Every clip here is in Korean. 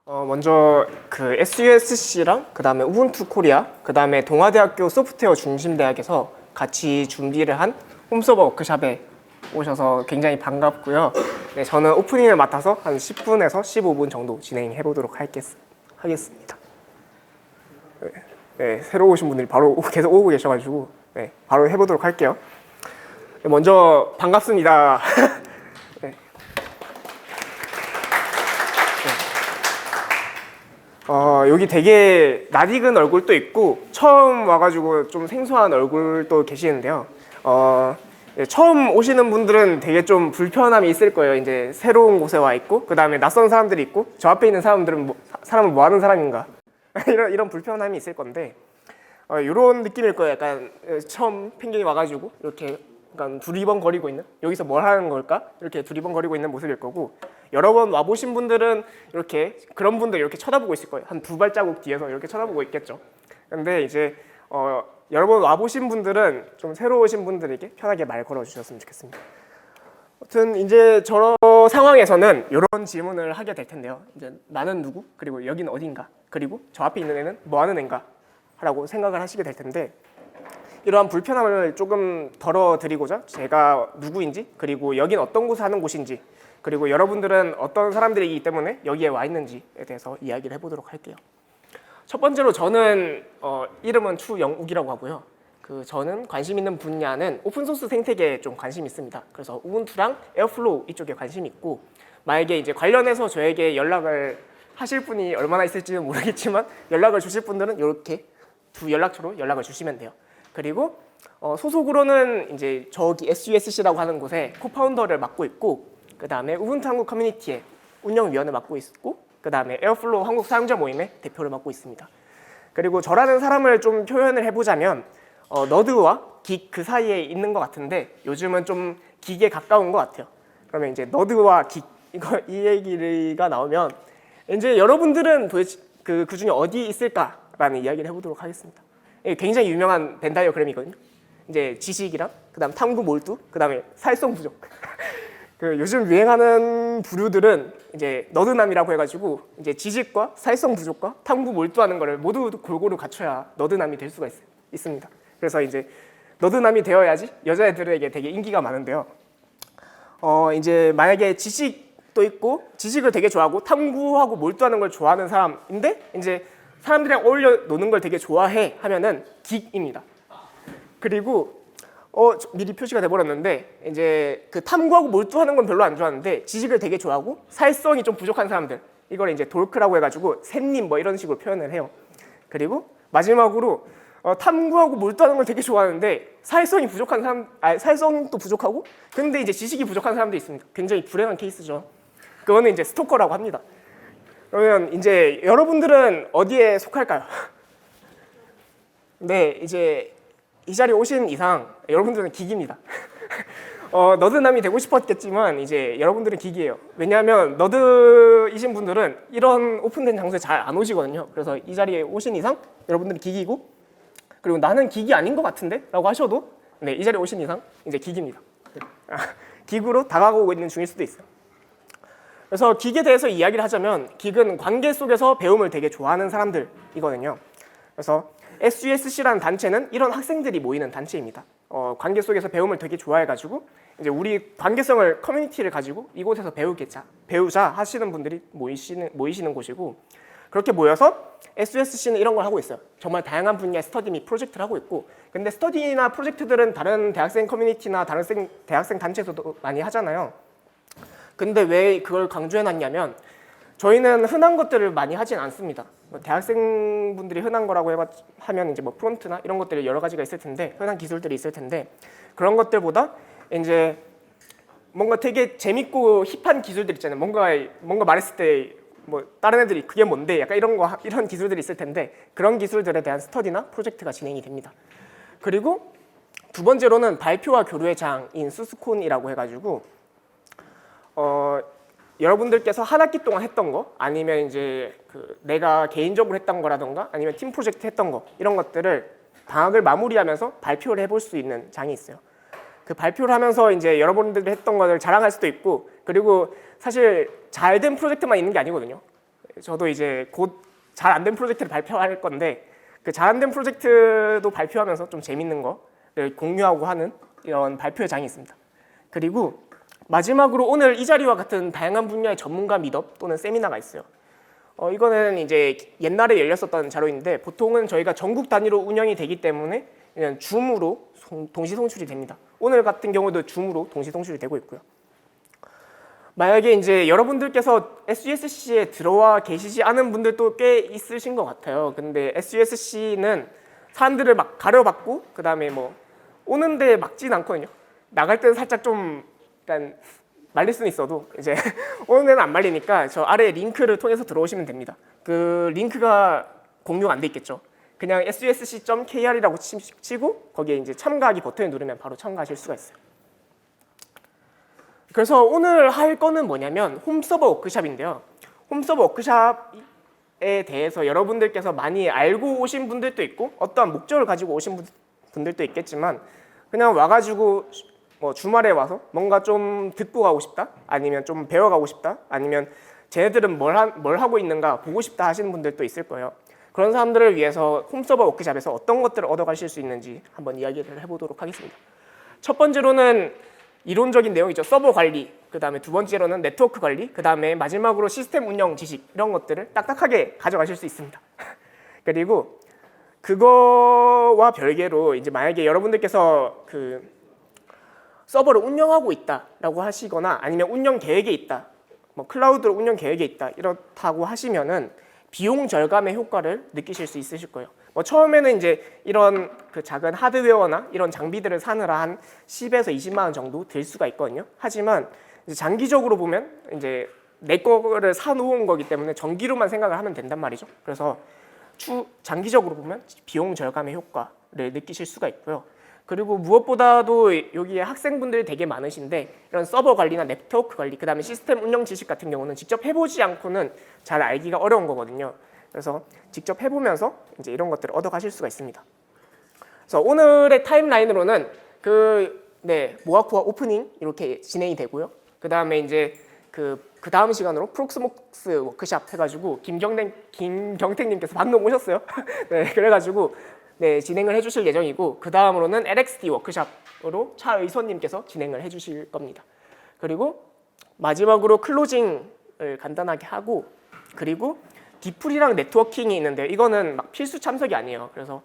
먼저 그 SUSC랑 그 다음에 우분투 코리아, 그 다음에 동아대학교 소프트웨어 중심대학에서 같이 준비를 한 홈서버 워크샵에 오셔서 굉장히 반갑고요. 네, 저는 오프닝을 맡아서 한 10분에서 15분 정도 진행해 보도록 하겠습니다. 네, 새로 오신 분들이 바로 계속 오고 계셔가지고 네, 바로 해보도록 할게요. 먼저 반갑습니다. 네. 여기 되게 낯익은 얼굴도 있고 처음 와가지고 좀 생소한 얼굴도 계시는데요. 처음 오시는 분들은 되게 좀 불편함이 있을 거예요. 이제 새로운 곳에 와 있고 그 다음에 낯선 사람들이 있고 저 앞에 있는 사람들은 사람은 뭐 하는 사람인가 이런 불편함이 있을 건데 이런 느낌일 거예요. 약간 처음 펭귄이 와가지고 이렇게 약간 두리번거리고 있는, 여기서 뭘 하는 걸까? 이렇게 두리번거리고 있는 모습일 거고, 여러 번 와보신 분들은 이렇게 그런 분들 이렇게 쳐다보고 있을 거예요. 한 두 발자국 뒤에서 이렇게 쳐다보고 있겠죠. 근데 이제 여러 번 와보신 분들은 좀 새로 오신 분들에게 편하게 말 걸어주셨으면 좋겠습니다. 아무튼 이제 저런 상황에서는 이런 질문을 하게 될 텐데요. 이제 나는 누구? 그리고 여기는 어딘가? 그리고 저 앞에 있는 애는 뭐 하는 애인가? 라고 생각을 하시게 될 텐데, 이러한 불편함을 조금 덜어드리고자 제가 누구인지, 그리고 여긴 어떤 곳에 하는 곳인지, 그리고 여러분들은 어떤 사람들이기 때문에 여기에 와 있는지에 대해서 이야기를 해보도록 할게요. 첫 번째로 저는 이름은 추영욱이라고 하고요. 저는 관심 있는 분야는 오픈소스 생태계에 좀 관심이 있습니다. 그래서 우분투랑 에어플로우 이쪽에 관심이 있고, 만약에 이제 관련해서 저에게 연락을 하실 분이 얼마나 있을지는 모르겠지만 연락을 주실 분들은 이렇게 두 연락처로 연락을 주시면 돼요. 그리고 소속으로는 이제 저기 SUSC라고 하는 곳에 코파운더를 맡고 있고, 그 다음에 우분투 한국 커뮤니티의 운영위원을 맡고 있고, 그 다음에 에어플로우 한국 사용자 모임의 대표를 맡고 있습니다. 그리고 저라는 사람을 좀 표현을 해보자면 너드와 긱 그 사이에 있는 것 같은데, 요즘은 좀 긱에 가까운 것 같아요. 그러면 이제 너드와 긱 이 얘기가 나오면 이제 여러분들은 도대체 그 중에 어디 있을까라는 이야기를 해보도록 하겠습니다. 굉장히 유명한 벤 다이어그램이거든요. 이제 지식이랑 그다음 탐구 몰두, 그다음에 사회성 부족. 요즘 유행하는 부류들은 이제 너드남이라고 해가지고 이제 지식과 사회성 부족과 탐구 몰두하는 거를 모두 골고루 갖춰야 너드남이 될 수가 있습니다. 그래서 이제 너드남이 되어야지 여자애들에게 되게 인기가 많은데요. 이제 만약에 지식도 있고 지식을 되게 좋아하고 탐구하고 몰두하는 걸 좋아하는 사람인데 이제 사람들이랑 어울려 노는 걸 되게 좋아해 하면은 긱입니다. 그리고 미리 표시가 돼버렸는데, 이제 그 탐구하고 몰두하는 건 별로 안 좋아하는데 지식을 되게 좋아하고 사회성이 좀 부족한 사람들, 이걸 이제 돌크라고 해가지고 샌님 뭐 이런 식으로 표현을 해요. 그리고 마지막으로 탐구하고 몰두하는 걸 되게 좋아하는데 사회성이 부족한 사람, 사회성도 부족하고 근데 이제 지식이 부족한 사람도 있습니다. 굉장히 불행한 케이스죠. 그거는 이제 스토커라고 합니다. 그러면 이제 여러분들은 어디에 속할까요? 네, 이제 이 자리에 오신 이상 여러분들은 긱입니다. 너드남이 되고 싶었겠지만 이제 여러분들은 긱이에요. 왜냐하면 너드이신 분들은 이런 오픈된 장소에 잘 안 오시거든요. 그래서 이 자리에 오신 이상 여러분들은 긱이고, 그리고 나는 긱이 아닌 것 같은데? 라고 하셔도 네, 이 자리에 오신 이상 이제 긱입니다. 긱으로 다가오고 있는 중일 수도 있어요. 그래서 긱에 대해서 이야기를 하자면, 긱은 관계 속에서 배움을 되게 좋아하는 사람들이거든요. 그래서 SUSC라는 단체는 이런 학생들이 모이는 단체입니다. 관계 속에서 배움을 되게 좋아해가지고 이제 우리 관계성을 커뮤니티를 가지고 이곳에서 배우자 하시는 분들이 모이시는 곳이고, 그렇게 모여서 SUSC는 이런 걸 하고 있어요. 정말 다양한 분야의 스터디 및 프로젝트를 하고 있고, 근데 스터디나 프로젝트들은 다른 대학생 커뮤니티나 다른 대학생 단체에서도 많이 하잖아요. 근데 왜 그걸 강조해놨냐면, 저희는 흔한 것들을 많이 하진 않습니다. 대학생분들이 흔한 거라고 하면 이제 뭐 프론트나 이런 것들이 여러 가지가 있을 텐데, 흔한 기술들이 있을 텐데, 그런 것들보다 이제 뭔가 되게 재밌고 힙한 기술들 있잖아요. 뭔가 말했을 때 뭐 다른 애들이 그게 뭔데? 약간 이런 기술들이 있을 텐데, 그런 기술들에 대한 스터디나 프로젝트가 진행이 됩니다. 그리고 두 번째로는 발표와 교류의 장인 수스콘이라고 해가지고 여러분들께서 한 학기 동안 했던 거, 아니면 이제 내가 개인적으로 했던 거라던가 아니면 팀 프로젝트 했던 거, 이런 것들을 방학을 마무리하면서 발표를 해볼 수 있는 장이 있어요. 그 발표를 하면서 이제 여러분들이 했던 것을 자랑할 수도 있고, 그리고 사실 잘된 프로젝트만 있는 게 아니거든요. 저도 이제 곧 잘 안 된 프로젝트를 발표할 건데 그 잘 안 된 프로젝트도 발표하면서 좀 재밌는 거를 공유하고 하는 이런 발표장이 있습니다. 그리고 마지막으로 오늘 이 자리와 같은 다양한 분야의 전문가 미트업 또는 세미나가 있어요. 이거는 이제 옛날에 열렸었던 자료인데 보통은 저희가 전국 단위로 운영이 되기 때문에 그냥 줌으로 동시 송출이 됩니다. 오늘 같은 경우도 줌으로 동시 송출이 되고 있고요. 만약에 이제 여러분들께서 SUSC에 들어와 계시지 않은 분들도 꽤 있으신 것 같아요. 근데 SUSC는 사람들을 막 가려받고 그 다음에 뭐 오는데 막진 않거든요. 나갈 때는 살짝 좀 약간 말릴 수는 있어도 이제 오는 데는 안 말리니까 저 아래 링크를 통해서 들어오시면 됩니다. 그 링크가 공유가 안 돼 있겠죠. 그냥 susc.kr이라고 치고 거기에 이제 참가하기 버튼을 누르면 바로 참가하실 수가 있어요. 그래서 오늘 할 거는 뭐냐면 홈서버 워크샵인데요. 홈서버 워크샵에 대해서 여러분들께서 많이 알고 오신 분들도 있고 어떠한 목적을 가지고 오신 분들도 있겠지만 그냥 와가지고 뭐 주말에 와서 뭔가 좀 듣고 가고 싶다 아니면 좀 배워가고 싶다 아니면 쟤네들은 뭘 하고 있는가 보고 싶다 하시는 분들도 있을 거예요. 그런 사람들을 위해서 홈서버 워크샵에서 어떤 것들을 얻어가실 수 있는지 한번 이야기를 해보도록 하겠습니다. 첫 번째로는 이론적인 내용이죠. 서버 관리, 그 다음에 두 번째로는 네트워크 관리, 그 다음에 마지막으로 시스템 운영 지식 이런 것들을 딱딱하게 가져가실 수 있습니다. 그리고 그거와 별개로 이제 만약에 여러분들께서 그 서버를 운영하고 있다라고 하시거나 아니면 운영 계획에 있다, 뭐 클라우드로 운영 계획에 있다 이렇다고 하시면은 비용 절감의 효과를 느끼실 수 있으실 거예요. 뭐 처음에는 이제 이런 그 작은 하드웨어나 이런 장비들을 사느라 한 10에서 20만 원 정도 들 수가 있거든요. 하지만 이제 장기적으로 보면 이제 내 거를 사놓은 거기 때문에 전기료만 생각을 하면 된단 말이죠. 그래서 장기적으로 보면 비용 절감의 효과를 느끼실 수가 있고요. 그리고 무엇보다도 여기에 학생분들이 되게 많으신데 이런 서버 관리나 네트워크 관리, 그 다음에 시스템 운영 지식 같은 경우는 직접 해보지 않고는 잘 알기가 어려운 거거든요. 그래서 직접 해보면서 이제 이런 것들을 얻어가실 수가 있습니다. 그래서 오늘의 타임라인으로는 모아쿠아 오프닝 이렇게 진행이 되고요. 그 다음에 이제 그 다음 시간으로 프록스목스 워크샵 해가지고 김경택님께서 방금 오셨어요. 네, 그래가지고 진행을 해주실 예정이고 그 다음으로는 LXD 워크샵으로 차의선님께서 진행을 해주실 겁니다. 그리고 마지막으로 클로징을 간단하게 하고 그리고 디플이랑 네트워킹이 있는데 이거는 막 필수 참석이 아니에요. 그래서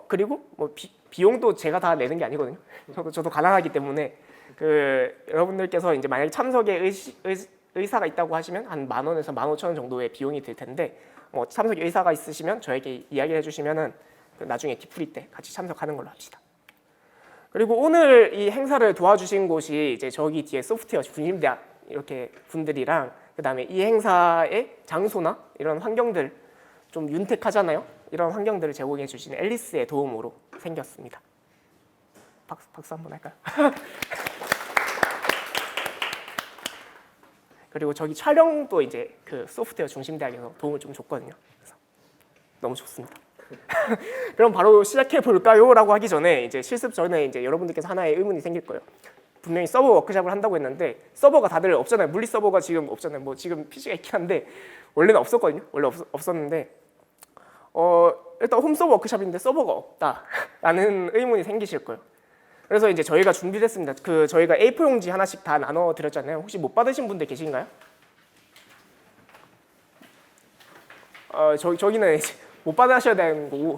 그리고 뭐 비용도 제가 다 내는 게 아니거든요. 저도 가난하기 때문에 그 여러분들께서 이제 만약에 참석에 의사가 있다고 하시면 한 10,000원에서 15,000원 정도의 비용이 들 텐데 참석에 의사가 있으시면 저에게 이야기를 해주시면은 나중에 디프리 때 같이 참석하는 걸로 합시다. 그리고 오늘 이 행사를 도와주신 곳이 이제 저기 뒤에 소프트웨어 중심대학 이렇게 분들이랑 그 다음에 이 행사의 장소나 이런 환경들 좀 윤택하잖아요. 이런 환경들을 제공해 주시는 앨리스의 도움으로 생겼습니다. 박수 한번 할까요? 그리고 저기 촬영도 이제 그 소프트웨어 중심대학에서 도움을 좀 줬거든요. 그래서 너무 좋습니다. 그럼 바로 시작해 볼까요? 라고 하기 전에 이제 실습 전에 이제 여러분들께서 하나의 의문이 생길 거예요. 분명히 서버 워크샵을 한다고 했는데 서버가 다들 없잖아요. 물리 서버가 지금 없잖아요. 뭐 지금 PC가 있긴 한데 원래는 없었거든요. 원래 없었는데 일단 홈서버 워크샵인데 서버가 없다라는 의문이 생기실 거예요. 그래서 이제 저희가 준비를 했습니다. 저희가 A4 용지 하나씩 다 나눠 드렸잖아요. 혹시 못 받으신 분들 계신가요? 저기는 이제 못 받으셔야 되는 거고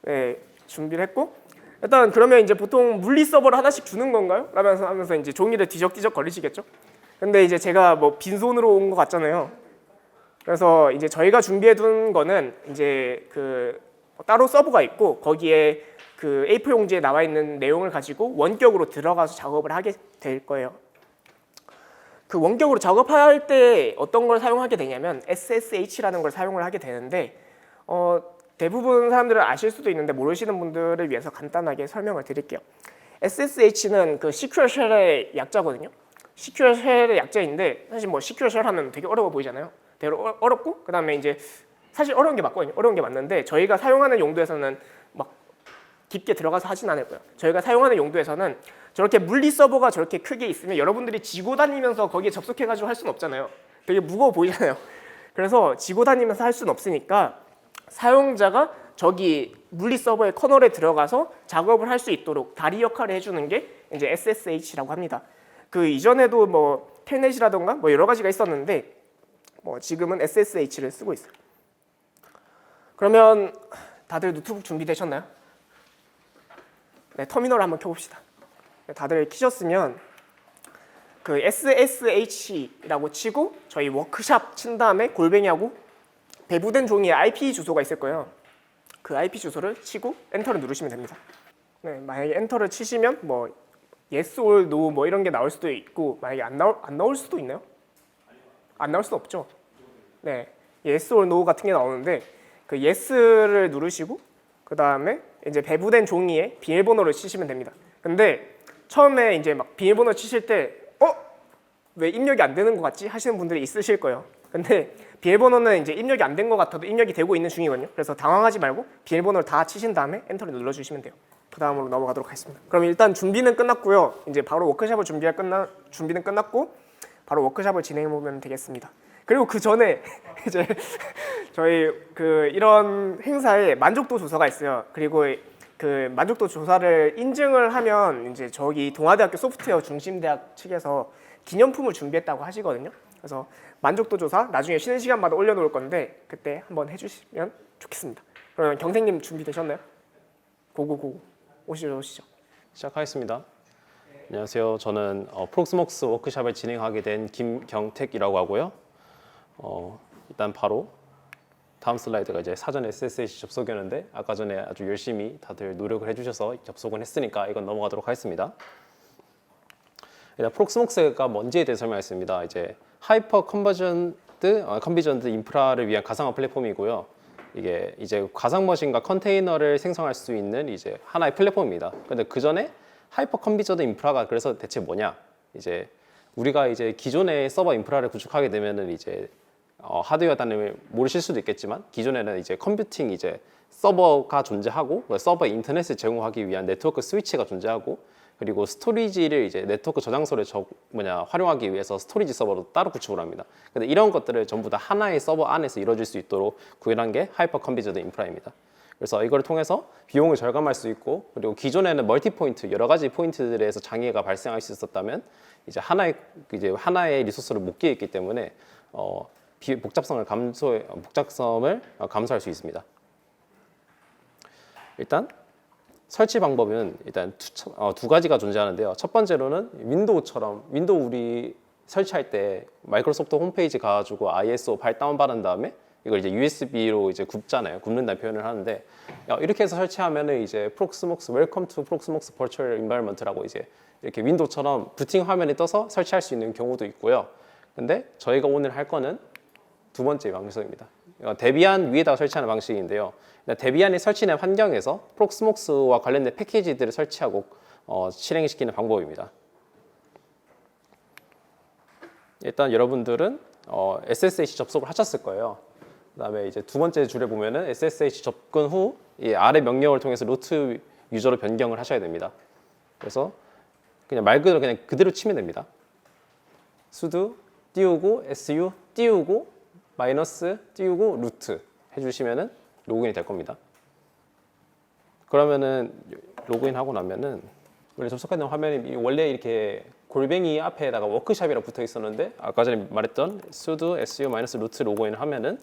네, 준비를 했고 일단 그러면 이제 보통 물리 서버를 하나씩 주는 건가요? 라면서 하면서 이제 종이를 뒤적뒤적 거리시겠죠? 근데 이제 제가 뭐 빈손으로 온 것 같잖아요. 그래서 이제 저희가 준비해 둔 거는 이제 그 따로 서버가 있고 거기에 그 A4 용지에 나와 있는 내용을 가지고 원격으로 들어가서 작업을 하게 될 거예요. 그 원격으로 작업할 때 어떤 걸 사용하게 되냐면 SSH라는 걸 사용을 하게 되는데 대부분 사람들은 아실 수도 있는데 모르시는 분들을 위해서 간단하게 설명을 드릴게요. SSH는 그 시큐어 쉘의 약자거든요. 시큐어 쉘의 약자인데 사실 뭐 시큐어 쉘 하면 되게 어려워 보이잖아요. 되게 어렵고 그 다음에 이제 사실 어려운 게 맞거든요. 어려운 게 맞는데 저희가 사용하는 용도에서는 막 깊게 들어가서 하진 않을 거예요. 저희가 사용하는 용도에서는 저렇게 물리 서버가 저렇게 크게 있으면 여러분들이 지고 다니면서 거기에 접속해가지고 할 수는 없잖아요. 되게 무거워 보이잖아요. 그래서 지고 다니면서 할 수는 없으니까 사용자가 저기 물리 서버의 커널에 들어가서 작업을 할 수 있도록 다리 역할을 해주는 게 이제 SSH라고 합니다. 그 이전에도 뭐 텔넷이라던가 뭐 여러 가지가 있었는데 뭐 지금은 SSH를 쓰고 있어요. 그러면 다들 노트북 준비되셨나요? 네, 터미널 한번 켜봅시다. 다들 키셨으면 그 SSH라고 치고 저희 워크샵 친 다음에 골뱅이하고 배부된 종이에 IP 주소가 있을 거예요. 그 IP 주소를 치고 엔터를 누르시면 됩니다. 네, 만약에 엔터를 치시면 뭐 yes or no 뭐 이런 게 나올 수도 있고 만약에 안 나올 수도 있나요? 안 나올 수도 없죠. 네, yes or no 같은 게 나오는데 그 yes를 누르시고 그 다음에 이제 배부된 종이에 비밀번호를 치시면 됩니다. 근데 처음에 이제 막 비밀번호 치실 때 왜 입력이 안 되는 것 같지 하시는 분들이 있으실 거예요. 근데 비밀번호는 이제 입력이 안 된 것 같아도 입력이 되고 있는 중이거든요. 그래서 당황하지 말고 비밀번호를 다 치신 다음에 엔터를 눌러주시면 돼요. 그 다음으로 넘어가도록 하겠습니다. 그럼 일단 준비는 끝났고요. 이제 바로 워크샵을 준비는 끝났고 바로 워크샵을 진행해 보면 되겠습니다. 그리고 그 전에 이제 저희 그 이런 행사에 만족도 조사가 있어요. 그리고 그 만족도 조사를 인증을 하면 이제 저기 동아대학교 소프트웨어 중심대학 측에서 기념품을 준비했다고 하시거든요. 그래서 만족도 조사 나중에 쉬는 시간마다 올려놓을 건데 그때 한번 해주시면 좋겠습니다. 그러면 경생님 준비되셨나요? 고고고 오시죠. 시작하겠습니다. 안녕하세요. 저는 프록스목스 워크샵을 진행하게 된 김경택이라고 하고요. 일단 바로 다음 슬라이드가 이제 사전 SSH 접속이었는데 아까 전에 아주 열심히 다들 노력을 해주셔서 접속은 했으니까 이건 넘어가도록 하겠습니다. 일단 프록스목스가 뭔지에 대해 설명했습니다. 이제 하이퍼 컨비전드 인프라를 위한 가상화 플랫폼이고요. 이게 이제 가상 머신과 컨테이너를 생성할 수 있는 이제 하나의 플랫폼입니다. 근데 그 전에 하이퍼 컨비전드 인프라가 그래서 대체 뭐냐? 이제 우리가 이제 기존의 서버 인프라를 구축하게 되면은 이제 하드웨어 단위를 모르실 수도 있겠지만 기존에는 이제 컴퓨팅 이제 서버가 존재하고 서버 인터넷을 제공하기 위한 네트워크 스위치가 존재하고 그리고 스토리지를 이제 네트워크 저장소를 활용하기 위해서 스토리지 서버로 따로 구축을 합니다. 근데 이런 것들을 전부 다 하나의 서버 안에서 이루어질 수 있도록 구현한 게 하이퍼 컨비전드 인프라입니다. 그래서 이걸 통해서 비용을 절감할 수 있고 그리고 기존에는 멀티 포인트 여러 가지 포인트들에서 장애가 발생할 수 있었다면 이제 하나의 리소스를 묶여 있기 때문에 복잡성을 감소할 수 있습니다. 일단 설치 방법은 일단 두 가지가 존재하는데요. 첫 번째로는 윈도우 우리 설치할 때 마이크로소프트 홈페이지 가가지고 ISO 파일 다운받은 다음에 이걸 이제 USB로 이제 굽는다는 표현을 하는데 이렇게 해서 설치하면은 이제 프록스목스 웰컴 투 프록스목스 버추얼 인바이러먼트라고 이제 이렇게 윈도우처럼 부팅 화면이 떠서 설치할 수 있는 경우도 있고요. 근데 저희가 오늘 할 거는 두 번째 방식입니다. 데비안 위에다가 설치하는 방식인데요. 데비안이 설치된 환경에서 프록스목스와 관련된 패키지들을 설치하고 실행시키는 방법입니다. 일단 여러분들은 SSH 접속을 하셨을 거예요. 그다음에 이제 두 번째 줄에 보면은 SSH 접근 후 이 아래 명령을 통해서 루트 유저로 변경을 하셔야 됩니다. 그래서 그냥 말 그대로 그냥 그대로 치면 됩니다. sudo 띄우고 su 띄우고 마이너스 띄우고 루트 해주시면은 로그인이 될 겁니다. 그러면은 로그인하고 나면은 원래 접속하는 화면이 원래 이렇게 골뱅이 앞에다가 워크샵이라고 붙어 있었는데 아까 전에 말했던 sudo su 마이너스 루트 로그인을 하면은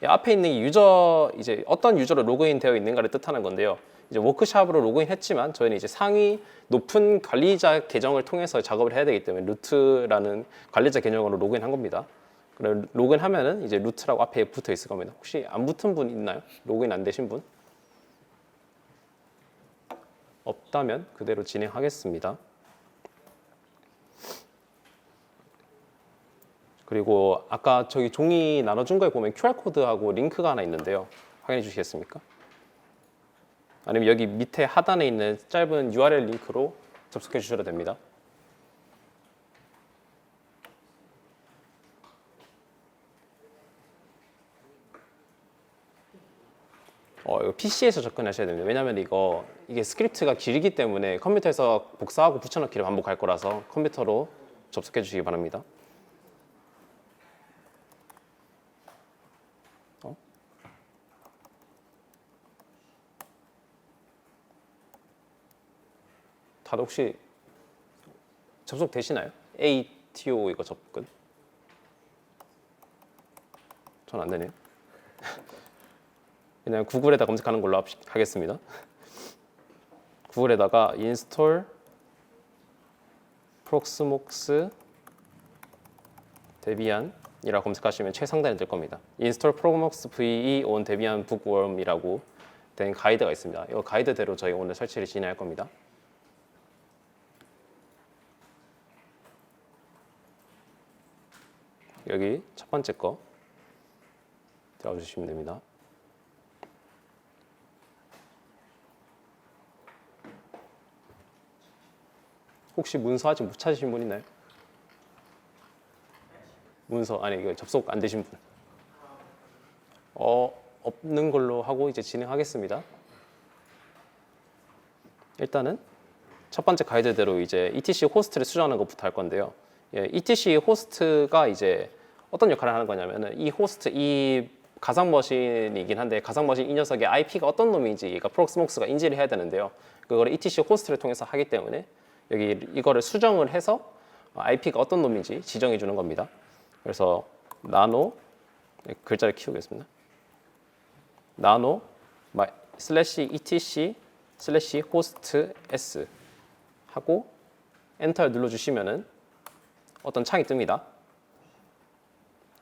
이 앞에 있는 유저 이제 어떤 유저로 로그인 되어 있는가를 뜻하는 건데요. 이제 워크샵으로 로그인했지만 저희는 이제 상위 높은 관리자 계정을 통해서 작업을 해야 되기 때문에 루트라는 관리자 계정으로 로그인한 겁니다. 그럼 로그인하면은 이제 루트라고 앞에 붙어 있을 겁니다. 혹시 안 붙은 분 있나요? 로그인 안 되신 분? 없다면 그대로 진행하겠습니다. 그리고 아까 저기 종이 나눠준 거에 보면 QR코드하고 링크가 하나 있는데요. 확인해 주시겠습니까? 아니면 여기 밑에 하단에 있는 짧은 URL 링크로 접속해 주셔도 됩니다. 이거 PC에서 접근하셔야 됩니다. 왜냐하면 이게 스크립트가 길기 때문에 컴퓨터에서 복사하고 붙여넣기를 반복할 거라서 컴퓨터로 접속해 주시기 바랍니다. 다들 혹시 접속되시나요? ATO 이거 접근? 전 안 되네요. 그냥 구글에다 검색하는 걸로 하겠습니다. 구글에다가 install proxmox 데비안이라고 검색하시면 최상단에 뜰 겁니다. install proxmox ve on debian bookworm이라고 된 가이드가 있습니다. 이 가이드대로 저희 오늘 설치를 진행할 겁니다. 여기 첫 번째 거 들어가 주시면 됩니다. 혹시 문서 아직 못 찾으신 분 있나요? 문서 아니 이거 접속 안 되신 분? 없는 걸로 하고 이제 진행하겠습니다. 일단은 첫 번째 가이드대로 이제 ETC 호스트를 수정하는 것부터 할 건데요. 예, ETC 호스트가 이제 어떤 역할을 하는 거냐면은 이 호스트 이 가상 머신이긴 한데 가상 머신 이 녀석의 IP가 어떤 놈인지 그러니까 프록스목스가 인지를 해야 되는데요. 그거를 ETC 호스트를 통해서 하기 때문에 여기 이거를 수정을 해서 IP가 어떤 놈인지 지정해 주는 겁니다. 그래서 나노 글자를 키우겠습니다. 나노 슬래시 etc 슬래시 호스트 s 하고 엔터를 눌러주시면은 어떤 창이 뜹니다.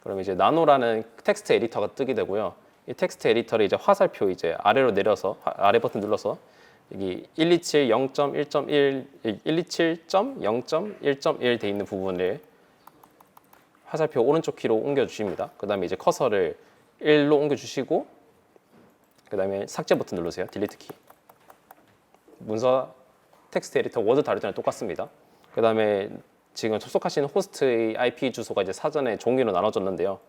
그럼 이제 나노라는 텍스트 에디터가 뜨게 되고요. 이 텍스트 에디터를 이제 화살표 이제 아래로 내려서 아래 버튼 눌러서 여기 127.0.1.1 127.0.1.1 돼 있는 부분을 화살표 오른쪽 키로 옮겨 주십니다. 그다음에 이제 커서를 1로 옮겨 주시고 그다음에 삭제 버튼 누르세요. 딜리트 키. 문서 텍스트 에디터 워드 다룰 때랑 똑같습니다. 그다음에 지금 접속하신 호스트의 IP 주소가 이제 사전에 종이로 나눠졌는데요.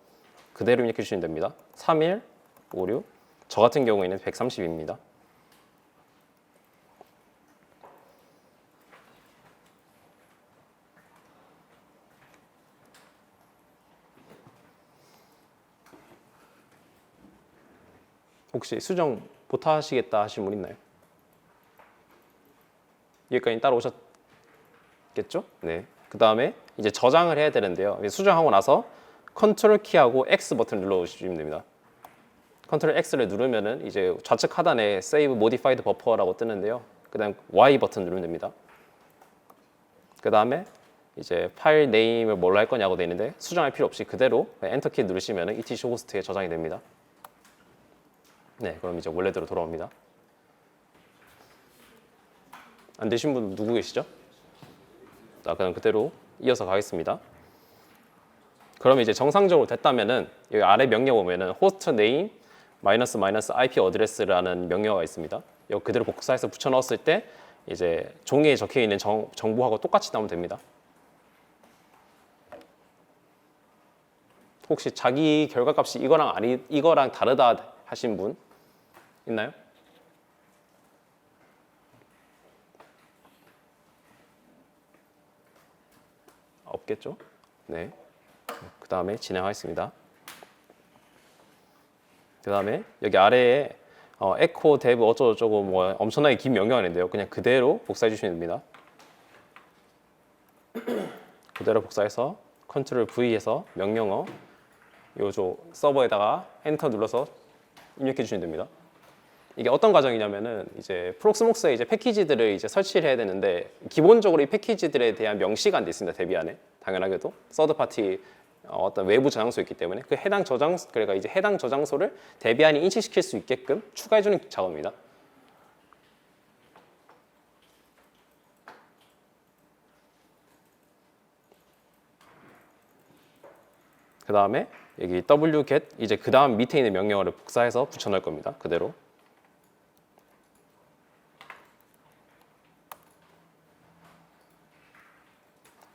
그대로 입력해 주시면 됩니다. 3156. 저 같은 경우에는 130입니다. 혹시 수정 못하시겠다 하신 분 있나요? 여기까지 따로 오셨겠죠? 네. 그 다음에 이제 저장을 해야 되는데요. 수정하고 나서 컨트롤 키하고 X 버튼을 눌러주시면 됩니다. 컨트롤 X를 누르면은 이제 좌측 하단에 Save Modified Buffer라고 뜨는데요. 그 다음 Y 버튼 누르면 됩니다. 그 다음에 이제 파일 네임을 뭘로 할 거냐고 되어 있는데 수정할 필요 없이 그대로 엔터 키 누르시면 ETC 호스트에 저장이 됩니다. 네, 그럼 이제 원래대로 돌아옵니다. 안 되신 분 누구 계시죠? 자, 그럼 그대로 이어서 가겠습니다. 그럼 이제 정상적으로 됐다면은 여기 아래 명령 보면은 호스트 네임 마이너스 IP 어드레스라는 명령어가 있습니다. 이거 그대로 복사해서 붙여 넣었을 때 이제 종이에 적혀 있는 정보하고 똑같이 나오면 됩니다. 혹시 자기 결과값이 이거랑 다르다 하신 분 있나요? 없겠죠? 네. 그 다음에 진행하겠습니다. 그 다음에 여기 아래에 에코 데브 어쩌고저쩌고 뭐 엄청나게 긴 명령어가 있는데요. 그냥 그대로 복사해 주시면 됩니다. 그대로 복사해서 컨트롤 V에서 명령어 요쪽 서버에다가 엔터 눌러서 입력해 주시면 됩니다. 이게 어떤 과정이냐면은 이제 프록스목스에 이제 패키지들을 이제 설치를 해야 되는데 기본적으로 이 패키지들에 대한 명시가 안 돼 있습니다. 데비안에 당연하게도 서드 파티 어떤 외부 저장소 있기 때문에 그 해당 그러니까 이제 해당 저장소를 데비안이 인식시킬 수 있게끔 추가해 주는 작업입니다. 그 다음에 여기 wget 이제 그 다음 밑에 있는 명령어를 복사해서 붙여 넣을 겁니다. 그대로.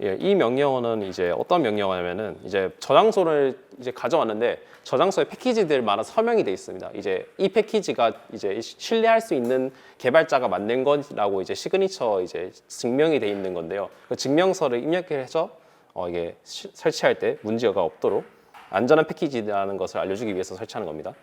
예, 이 명령어는 이제 어떤 명령어냐면은 이제 저장소를 이제 가져왔는데 저장소에 패키지들마다 서명이 돼 있습니다. 이제 이 패키지가 이제 신뢰할 수 있는 개발자가 만든 거라고 이제 시그니처 이제 증명이 돼 있는 건데요. 그 증명서를 입력해서 이게 설치할 때 문제가 없도록 안전한 패키지라는 것을 알려주기 위해서 설치하는 겁니다.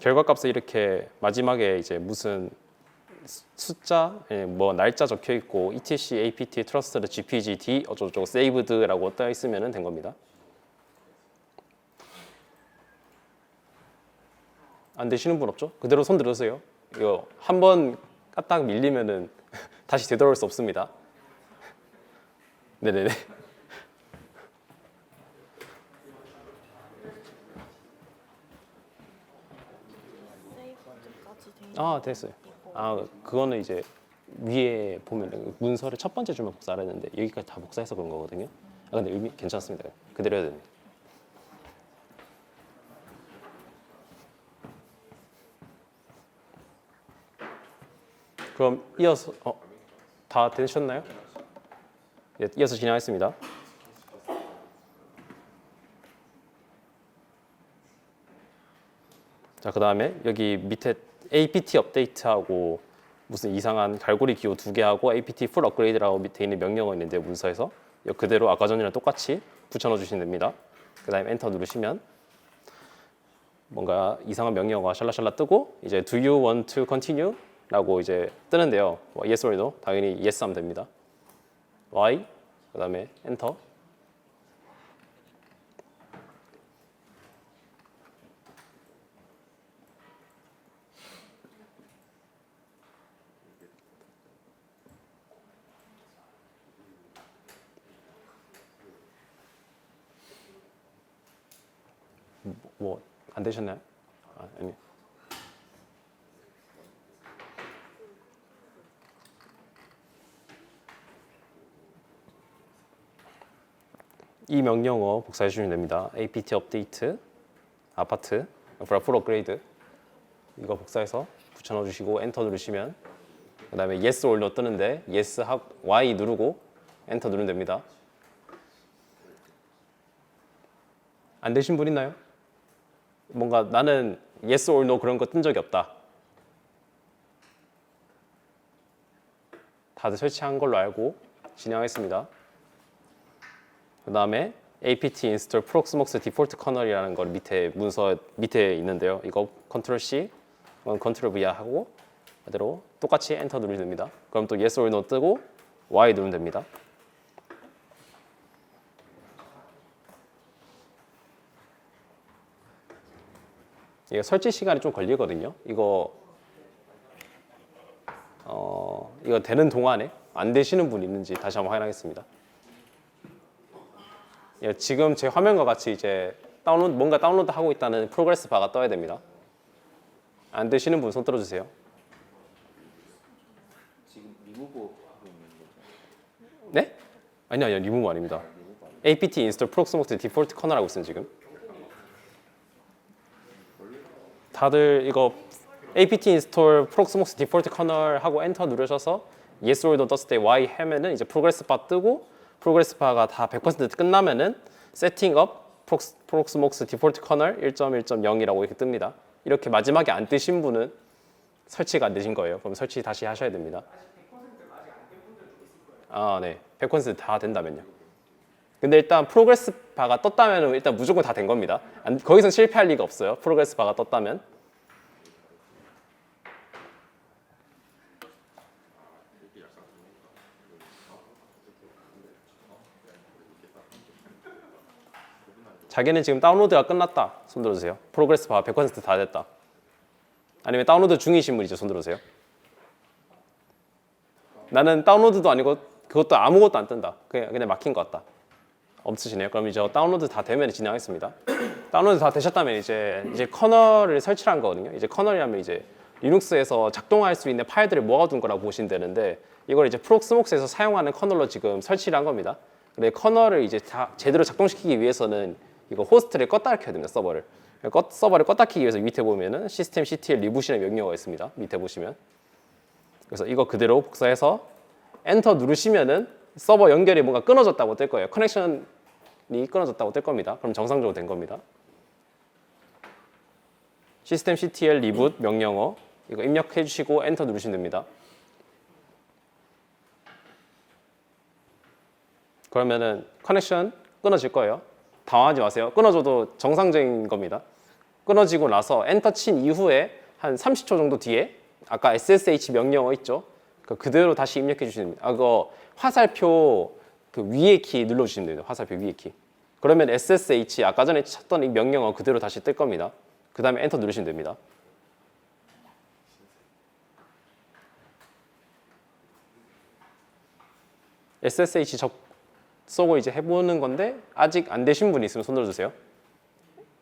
결과값을 이렇게 마지막에 이제 무슨 숫자, 뭐 날짜 적혀 있고 etc, apt, trusted, gpg, d 어쩌고저쩌고 saved라고 떠 있으면 된 겁니다. 안 되시는 분 없죠? 그대로 손 들으세요. 이거 한 번 까딱 밀리면은 다시 되돌아올 수 없습니다. 네네네. 세이브까지 돼 있는 아 됐어요. 아 그거는 이제 위에 보면 문서를 첫 번째 줄만 복사를 했는데 여기까지 다 복사해서 그런 거거든요. 아 근데 의미 괜찮습니다. 그대로 해야 됩니다. 그럼 이어서 다 되셨나요? 네, 이어서 진행하겠습니다. 자, 그 다음에 여기 밑에 apt 업데이트하고 무슨 이상한 갈고리 기호 2개 하고 apt 풀 업그레이드라고 밑에 있는 명령어 있는데 문서에서 이거 그대로 아까 전이랑 똑같이 붙여넣어 주시면 됩니다. 그 다음에 엔터 누르시면 뭔가 이상한 명령어가 샬라샬라 뜨고 이제 do you want to continue? 라고 이제 뜨는데요. yes or no? 당연히 yes 하면 됩니다. y 그 다음에 엔터. 뭐 안 되셨나요? 아니. 이 명령어 복사해 주시면 됩니다. apt 업데이트 아파트 풀 업그레이드 이거 복사해서 붙여넣어 주시고 엔터 누르시면 그 다음에 yes or no 뜨는데 yes 하고 y 누르고 엔터 누르면 됩니다. 안 되신 분 있나요? 뭔가 나는 yes or no 그런 거 뜬 적이 없다. 다들 설치한 걸로 알고 진행하겠습니다. 그 다음에 apt install proxmox default kernel이라는 걸 밑에 문서 밑에 있는데요. 이거 컨트롤 C, 컨트롤 V 하고 그대로 똑같이 엔터 누르면 됩니다. 그럼 또 yes or no 뜨고 Y 누르면 됩니다. 이거 설치 시간이 좀 걸리거든요. 이거 되는 동안에 안 되시는 분 있는지 다시 한번 확인하겠습니다. 예, 지금 제 화면과 같이 이제 뭔가 다운로드 하고 있다는 프로그레스 바가 떠야 됩니다. 안 되시는 분 손 들어주세요. 지금 리무브 하고 있는 거죠? 네? 아니요, 리무브 아닙니다. apt install proxmox default kernel 하고 있어요 지금. 다들 이거 apt install proxmox default kernel 하고 엔터 누르셔서 yes or no 떴을 때 y 하면은 이제 프로그레스 바 뜨고 프로그레스 바가 다 100% 끝나면은 setting up proxmox default kernel 1.1.0이라고 이렇게 뜹니다. 이렇게 마지막에 안 뜨신 분은 설치가 안 되신 거예요. 그럼 설치 다시 하셔야 됩니다. 아, 네. 100%다 된다면요. 근데 일단 프로그레스 바가 떴다면 일단 무조건 다 된 겁니다. 거기선 실패할 리가 없어요. 프로그레스 바가 떴다면. 자기는 지금 다운로드가 끝났다. 손 들어주세요. 프로그레스 바가 100%다 됐다. 아니면 다운로드 중이신 분이죠. 손 들어주세요. 나는 다운로드도 아니고 그것도 아무것도 안 뜬다. 그냥 막힌 것 같다. 없으시네요. 그럼 이제 다운로드 다 되면 진행하겠습니다. 다운로드 다 되셨다면 이제 커널을 설치를 한 거거든요. 이제 커널이라면 이제 리눅스에서 작동할 수 있는 파일들을 모아둔 거라고 보시면 되는데 이걸 이제 프록스목스에서 사용하는 커널로 지금 설치를 한 겁니다. 근데 커널을 이제 다 제대로 작동시키기 위해서는 이거 호스트를 껐다 켜야 됩니다. 서버를 껐다 켜기 위해서 밑에 보면은 시스템 ctl 리부트이라는 명령어가 있습니다. 밑에 보시면 그래서 이거 그대로 복사해서 엔터 누르시면은 서버 연결이 뭔가 끊어졌다고 뜰 거예요. 커넥션이 끊어졌다고 뜰 겁니다. 그럼 정상적으로 된 겁니다. 시스템 ctl 리부트 명령어 이거 입력해 주시고 엔터 누르시면 됩니다. 그러면은 커넥션 끊어질 거예요. 당황하지 마세요. 끊어져도 정상적인 겁니다. 끊어지고 나서 엔터 친 이후에 한 30초 정도 뒤에 아까 SSH 명령어 있죠? 그대로 다시 입력해 주시면 됩니다. 그거 화살표 그 위에 키 눌러주시면 됩니다. 화살표 위에 키. 그러면 SSH 아까 전에 찾던 이 명령어 그대로 다시 뜰 겁니다. 그 다음에 엔터 누르시면 됩니다. SSH 쏘고 이제 해보는 건데 아직 안 되신 분이 있으면 손 들어주세요.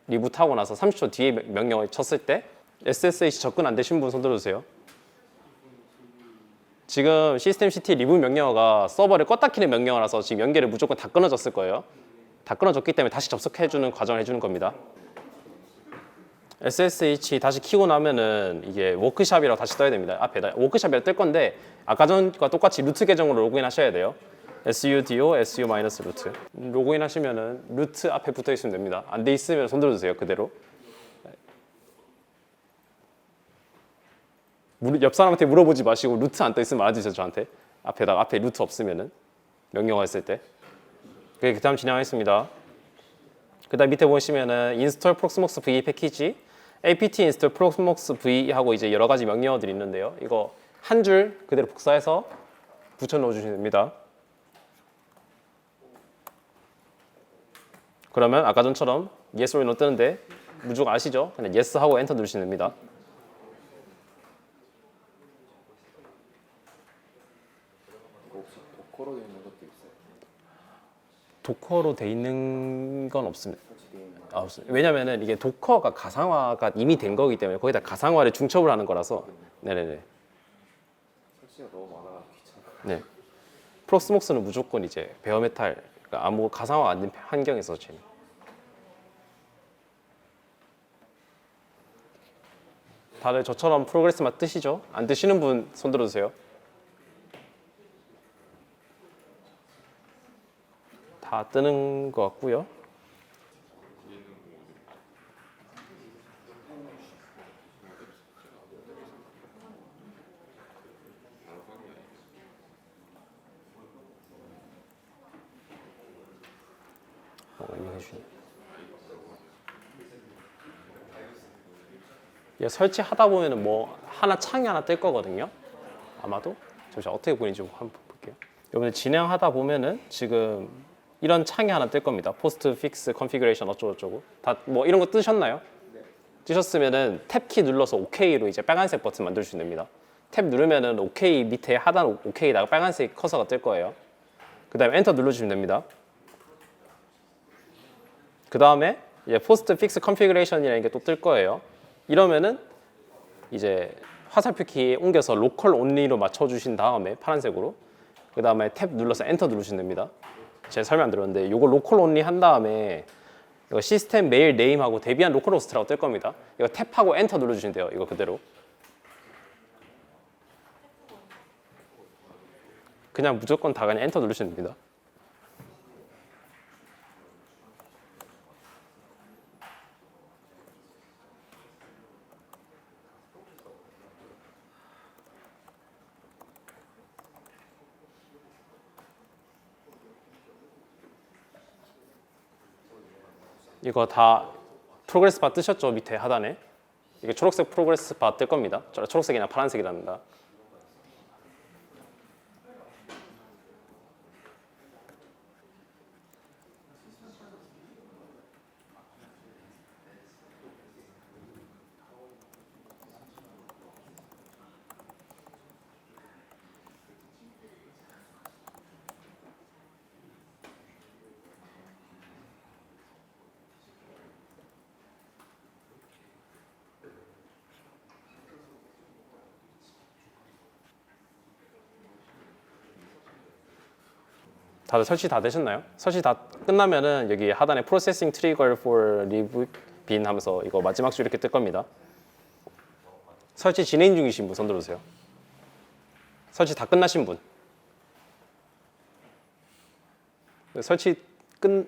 리부트하고 나서 30초 뒤에 명령을 쳤을 때 SSH 접근 안 되신 분 손 들어주세요. 지금 시스템 CT 리부 명령어가 서버를 껐다 키는 명령어라서 지금 연결이 무조건 다 끊어졌을 거예요. 다 끊어졌기 때문에 다시 접속해주는 과정을 해주는 겁니다. SSH 다시 키고 나면은 이게 워크샵이라고 다시 떠야 됩니다. 앞에다 워크샵이라고 뜰 건데 아까 전과 똑같이 루트 계정으로 로그인 하셔야 돼요. sudo su-root 로그인 하시면은 루트 앞에 붙어 있으면 됩니다. 안 돼 있으면 손 들어주세요. 그대로. 옆 사람한테 물어보지 마시고 루트 안 떠 있으면 말해주세요. 저한테. 앞에 루트 없으면은 명령어 했을 때. 그 다음 진행하겠습니다. 그 다음 밑에 보시면은 install proxmox v 패키지, apt install proxmox v 하고 이제 여러 가지 명령어들이 있는데요. 이거 한 줄 그대로 복사해서 붙여 넣어 주시면 됩니다. 그러면 아까 전처럼 yes or no 뜨는데 무조건 아시죠? 그냥 yes 하고 엔터 누르시면 됩니다. 혹시 도커로 되어 있는 것도 있어요? 도커로 돼 있는 건 없습니다. 설치되어 있는 거. 없습니다. 왜냐면은 이게 도커가 가상화가 이미 된 거기 때문에 거기다 가상화를 중첩을 하는 거라서. 네네네. 설치가 너무 많아서 귀찮아. 네. 프록스목스는 무조건 이제 베어메탈, 그러니까 아무 가상화 안 된 환경에서 설치해요. 다들 저처럼 프로그레스만 뜨시죠? 안 뜨시는 분 손 들어주세요. 다 뜨는 것 같고요. 설치하다 보면은 뭐 창이 하나 뜰 거거든요. 아마도 잠시 어떻게 보이는지 한번 볼게요. 여러분들 진행하다 보면은 지금 이런 창이 하나 뜰 겁니다. 포스트 픽스 컨피그레이션 어쩌고저쩌고 다 뭐 이런 거 뜨셨나요? 네. 뜨셨으면은 탭 키 눌러서 OK로 이제 빨간색 버튼 만들어주시면 됩니다. 탭 누르면은 OK 밑에 하단 OK에다가 빨간색 커서가 뜰 거예요. 그 다음에 엔터 눌러주시면 됩니다. 그 다음에 이제 포스트 픽스 컨피그레이션이라는 게 또 뜰 거예요. 이러면은 이제 화살표 키에 옮겨서 로컬 온리로 맞춰주신 다음에 파란색으로 그 다음에 탭 눌러서 엔터 누르시면 됩니다. 제가 설명 안 들었는데 이거 로컬 온리 한 다음에 이거 시스템 메일 네임하고 데비안 로컬 호스트라고 뜰 겁니다. 이거 탭하고 엔터 눌러주시면 돼요. 이거 그대로. 그냥 무조건 다 그냥 엔터 누르시면 됩니다. 이거 다 프로그레스 바 뜨셨죠? 밑에 하단에. 이게 초록색 프로그레스 바 뜰 겁니다. 초록색이나 파란색이랍니다. 다들 설치 다 되셨나요? 설치 다 끝나면은 여기 하단에 Processing Trigger for Leave Bin 하면서 이거 마지막 줄 이렇게 뜰 겁니다. 설치 진행 중이신 분 손 들어주세요. 설치 다 끝나신 분. 설치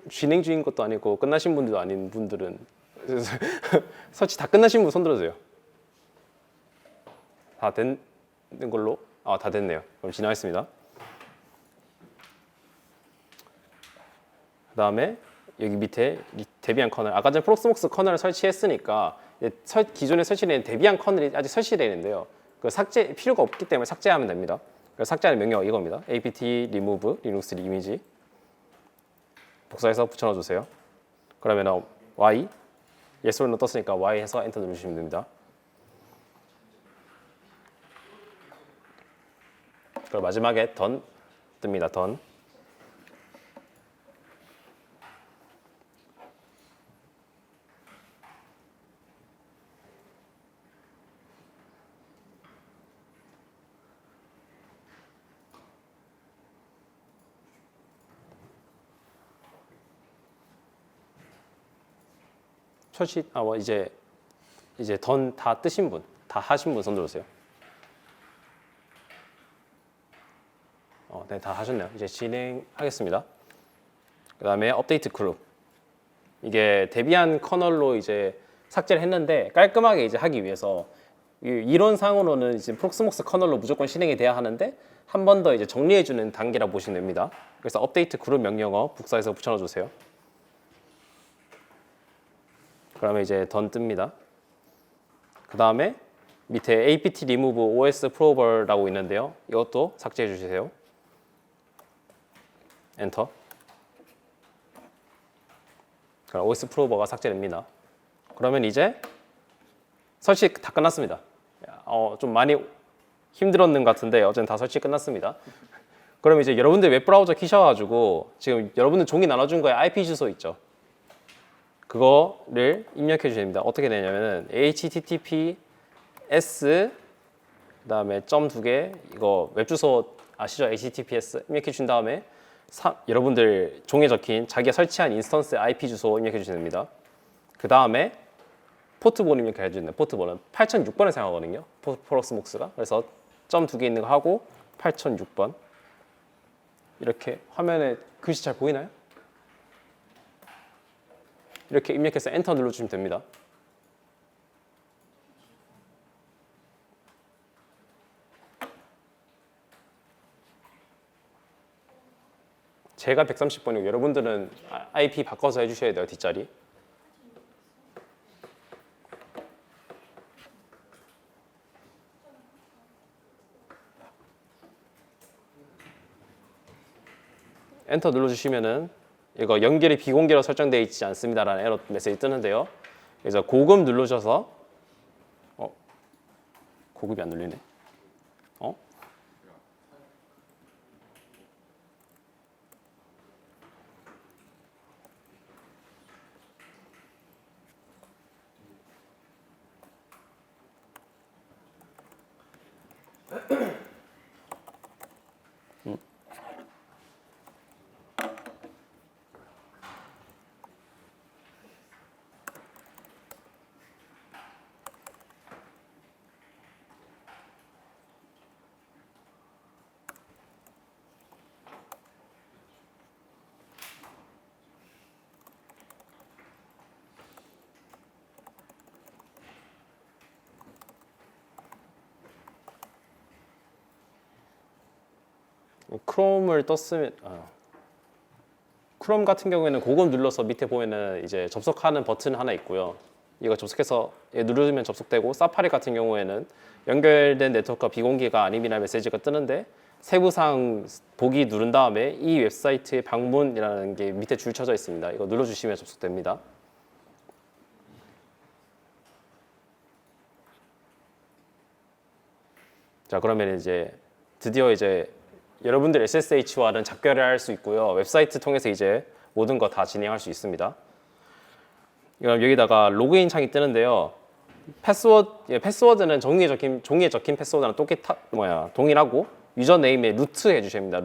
진행 중인 것도 아니고 끝나신 분들도 아닌 분들은 설치 다 끝나신 분 손 들어주세요. 다 된 걸로? 다 됐네요. 그럼 진행하겠습니다. 그 다음에 여기 밑에 데비안 커널, 아까 전에 프록스목스 커널을 설치했으니까 기존에 설치된 데비안 커널이 아직 설치되어 있는데요. 그 삭제 필요가 없기 때문에 삭제하면 됩니다. 그래서 삭제하는 명령 이겁니다. apt remove linux image 복사해서 붙여넣어 주세요. 그러면 y yes or no 떴으니까 y 해서 엔터 누르시면 됩니다. 그리고 마지막에 done 뜹니다. done. 설치 이제 던 다 뜨신 분, 다 하신 분 손 들어주세요. 네, 다 하셨네요. 이제 진행하겠습니다. 그다음에 업데이트 그룹. 이게 데비안 커널로 이제 삭제를 했는데 깔끔하게 이제 하기 위해서 이론상으로는 이제 프록스목스 커널로 무조건 실행이 돼야 하는데 한 번 더 이제 정리해주는 단계라고 보시면 됩니다. 그래서 업데이트 그룹 명령어 북사해서 붙여넣어 주세요. 그러면 이제 던 뜹니다. 그 다음에 밑에 apt remove os prober라고 있는데요. 이것도 삭제해 주세요. 엔터. 그럼 os prober가 삭제됩니다. 그러면 이제 설치 다 끝났습니다. 좀 많이 힘들었는 것 같은데 어쨌든 다 설치 끝났습니다. 그럼 이제 여러분들 웹브라우저 키셔가지고 지금 여러분들 종이 나눠준 거에 IP 주소 있죠. 그거를 입력해 주셔야 됩니다. 어떻게 되냐면은 https 그다음에 점 두 개 이거 웹 주소 아시죠? https 입력해 준 다음에 여러분들 종이에 적힌 자기가 설치한 인스턴스 IP 주소 입력해 주셔야 됩니다. 그 다음에 포트번 입력해 주셔야 됩니다. 포트번은 8006번을 사용하거든요. 프록스목스가. 그래서 점 두 개 있는 거 하고 8006번 이렇게 화면에 글씨 잘 보이나요? 이렇게 입력해서 엔터 눌러주시면 됩니다. 제가 130번이고 여러분들은 IP 바꿔서 해주셔야 돼요. 뒷자리. 엔터 눌러주시면은 이거 연결이 비공개로 설정되어 있지 않습니다라는 에러 메시지 뜨는데요. 그래서 고급 누르셔서 고급이 안 눌리네. 크롬을 떴으면 크롬 같은 경우에는 고급 눌러서 밑에 보면은 이제 접속하는 버튼 하나 있고요. 이거 접속해서 누르면 접속되고 사파리 같은 경우에는 연결된 네트워크가 비공개가 아님이라는 메시지가 뜨는데 세부사항 보기 누른 다음에 이 웹사이트의 방문이라는 게 밑에 줄 쳐져 있습니다. 이거 눌러주시면 접속됩니다. 자, 그러면 이제 드디어 이제 여러분들 SSH와는 작별을 할 수 있고요. 웹사이트 통해서 이제 모든 거 다 진행할 수 있습니다. 그럼 여기다가 로그인 창이 뜨는데요. 패스워드는 종이에 적힌 패스워드랑 동일하고 유저네임에 루트 해주셔야 됩니다.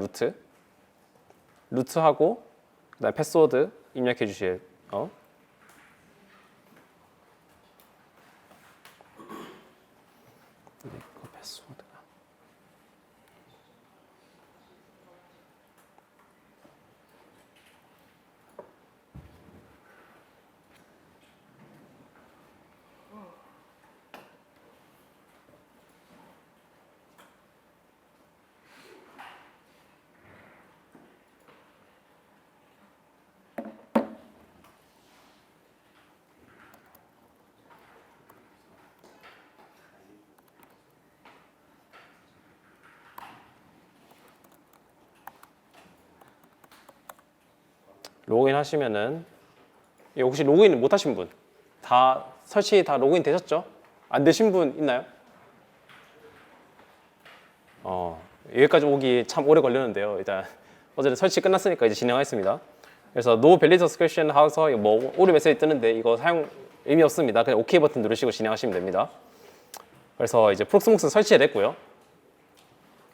루트하고 그다음에 패스워드 입력해 주세요. 패스워드가 로그인 하시면은 혹시 로그인 못 하신 분, 다 설치 다 로그인 되셨죠? 안 되신 분 있나요? 여기까지 오기 참 오래 걸렸는데요. 일단 어제는 설치 끝났으니까 이제 진행하겠습니다. 그래서 No valid subscription 하고서 뭐 오류 메시지 뜨는데 이거 사용 의미 없습니다. 그냥 OK 버튼 누르시고 진행하시면 됩니다. 그래서 이제 프록스목스 설치가 됐고요.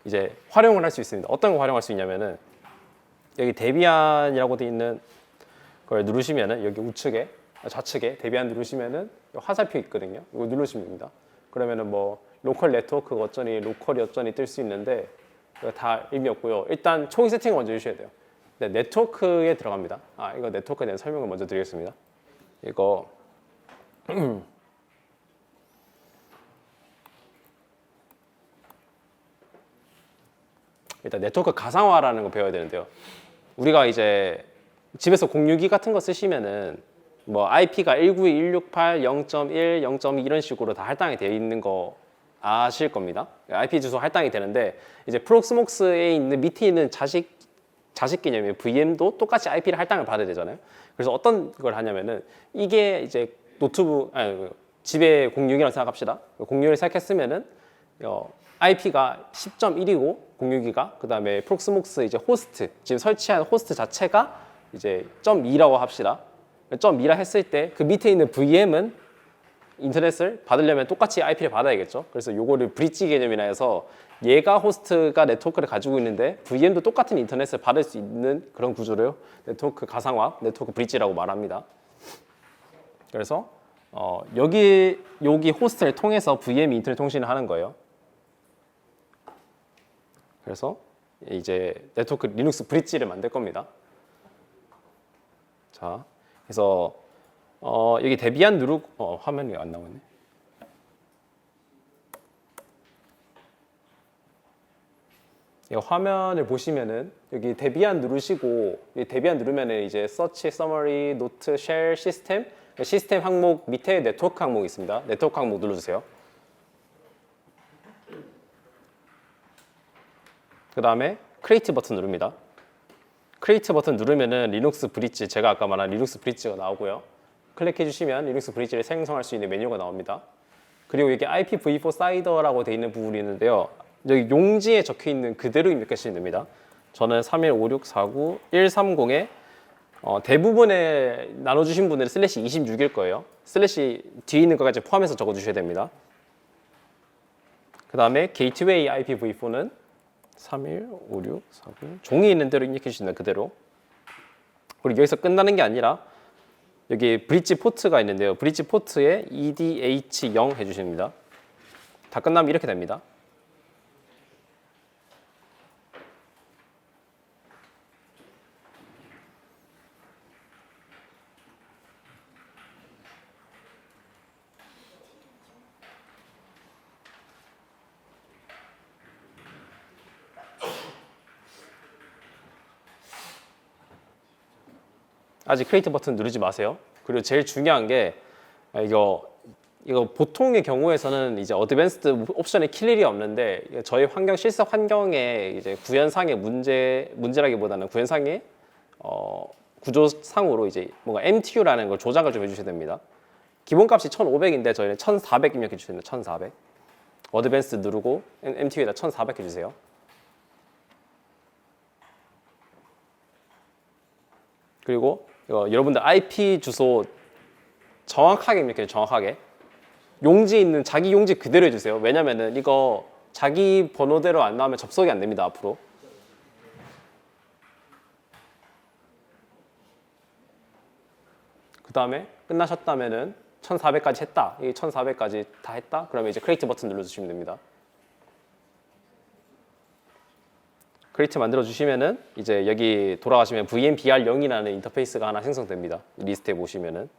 이제 활용을 할 수 있습니다. 어떤 거 활용할 수 있냐면은 여기 데비안이라고 되어 있는 걸 누르시면은 여기 우측에 좌측에 데비안 누르시면은 화살표 있거든요. 이거 누르시면 됩니다. 그러면은 뭐 로컬 네트워크 어쩌니 로컬이 어쩌니 뜰 수 있는데 이거 다 의미 없고요. 일단 초기 세팅을 먼저 해주셔야 돼요. 네, 네트워크에 들어갑니다. 이거 네트워크에 대한 설명을 먼저 드리겠습니다. 이거 일단 네트워크 가상화라는 거 배워야 되는데요. 우리가 이제 집에서 공유기 같은 거 쓰시면은 뭐 IP가 192.168, 0.1, 0.2 이런 식으로 다 할당이 되어 있는 거 아실 겁니다. IP 주소 할당이 되는데 이제 프록스목스에 있는 밑에 있는 자식 개념의 VM도 똑같이 IP를 할당을 받아야 되잖아요. 그래서 어떤 걸 하냐면은 이게 이제 집에 공유기라고 생각합시다. 공유기를 생각했으면은 IP가 10.1이고 공유기가 그다음에 프록스목스 이제 호스트 지금 설치한 호스트 자체가 이제 0.2라고 합시다. 0.2라 했을 때 그 밑에 있는 VM은 인터넷을 받으려면 똑같이 IP를 받아야겠죠. 그래서 요거를 브릿지 개념이라 해서 얘가 호스트가 네트워크를 가지고 있는데 VM도 똑같은 인터넷을 받을 수 있는 그런 구조를 네트워크 가상화, 네트워크 브릿지라고 말합니다. 그래서 여기 호스트를 통해서 VM이 인터넷 통신을 하는 거예요. 그래서 이제 네트워크 리눅스 브릿지를 만들 겁니다. 자, 그래서 여기 데비안 누르고 화면이 안 나오네. 이 화면을 보시면은 여기 데비안 누르시고 데비안 누르면은 이제 서치, 서머리, 노트, 쉘, 시스템 항목 밑에 네트워크 항목이 있습니다. 네트워크 항목 눌러주세요. 그 다음에 크리에이트 버튼 누릅니다. 크리에이트 버튼 누르면은 리눅스 브릿지, 제가 아까 말한 리눅스 브릿지가 나오고요. 클릭해 주시면 리눅스 브릿지를 생성할 수 있는 메뉴가 나옵니다. 그리고 이게 IPv4 사이더라고 되어 있는 부분이 있는데요. 여기 용지에 적혀 있는 그대로 입력하시면 됩니다. 저는 315649.130에 대부분에 나눠주신 분들은 슬래시 26일 거예요. 슬래시 뒤에 있는 것까지 포함해서 적어주셔야 됩니다. 그 다음에 게이트웨이 IPv4는 315649 종이에 있는 대로 입력해 주시는 그대로. 그리고 여기서 끝나는 게 아니라 여기 브릿지 포트가 있는데요. 브릿지 포트에 EDH0 해주십니다. 다 끝나면 이렇게 됩니다. 아직 크리에이트 버튼 누르지 마세요. 그리고 제일 중요한 게 이거 보통의 경우에서는 이제 어드밴스드 옵션에 킬 일이 없는데 저희 환경 실습 환경에 이제 구현상의 문제라기보다는 구현상의 구조상으로 이제 뭔가 MTU라는 걸 조작을 좀 해주셔야 됩니다. 기본값이 1,500인데 저희는 1,400 입력해 주셔야 됩니다. 1,400. 어드밴스드 누르고 MTU에다 1,400 해주세요. 그리고 여러분들 IP 주소 정확하게 입력해요. 정확하게. 용지에 있는 자기 용지 그대로 해주세요. 왜냐면은 이거 자기 번호대로 안 나오면 접속이 안 됩니다. 앞으로. 그 다음에 끝나셨다면은 1,400까지 했다. 이 1,400까지 다 했다. 그러면 이제 크리에이트 버튼 눌러주시면 됩니다. 크리에이트 만들어 주시면은 이제 여기 돌아가시면 VMBR0이라는 인터페이스가 하나 생성됩니다. 리스트에 보시면은.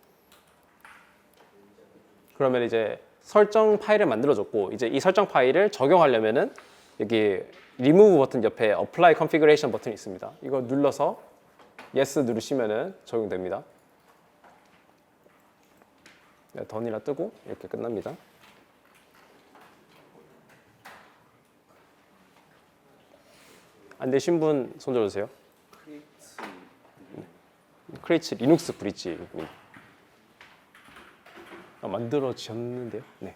그러면 이제 설정 파일을 만들어 줬고 이제 이 설정 파일을 적용하려면은 여기 remove 버튼 옆에 apply configuration 버튼이 있습니다. 이거 눌러서 yes 누르시면은 적용됩니다. 네, 던이라 뜨고 이렇게 끝납니다. 안 되신 분 손 들어주세요. 크레이츠 리눅스 브릿지 만들어졌는데요. 네.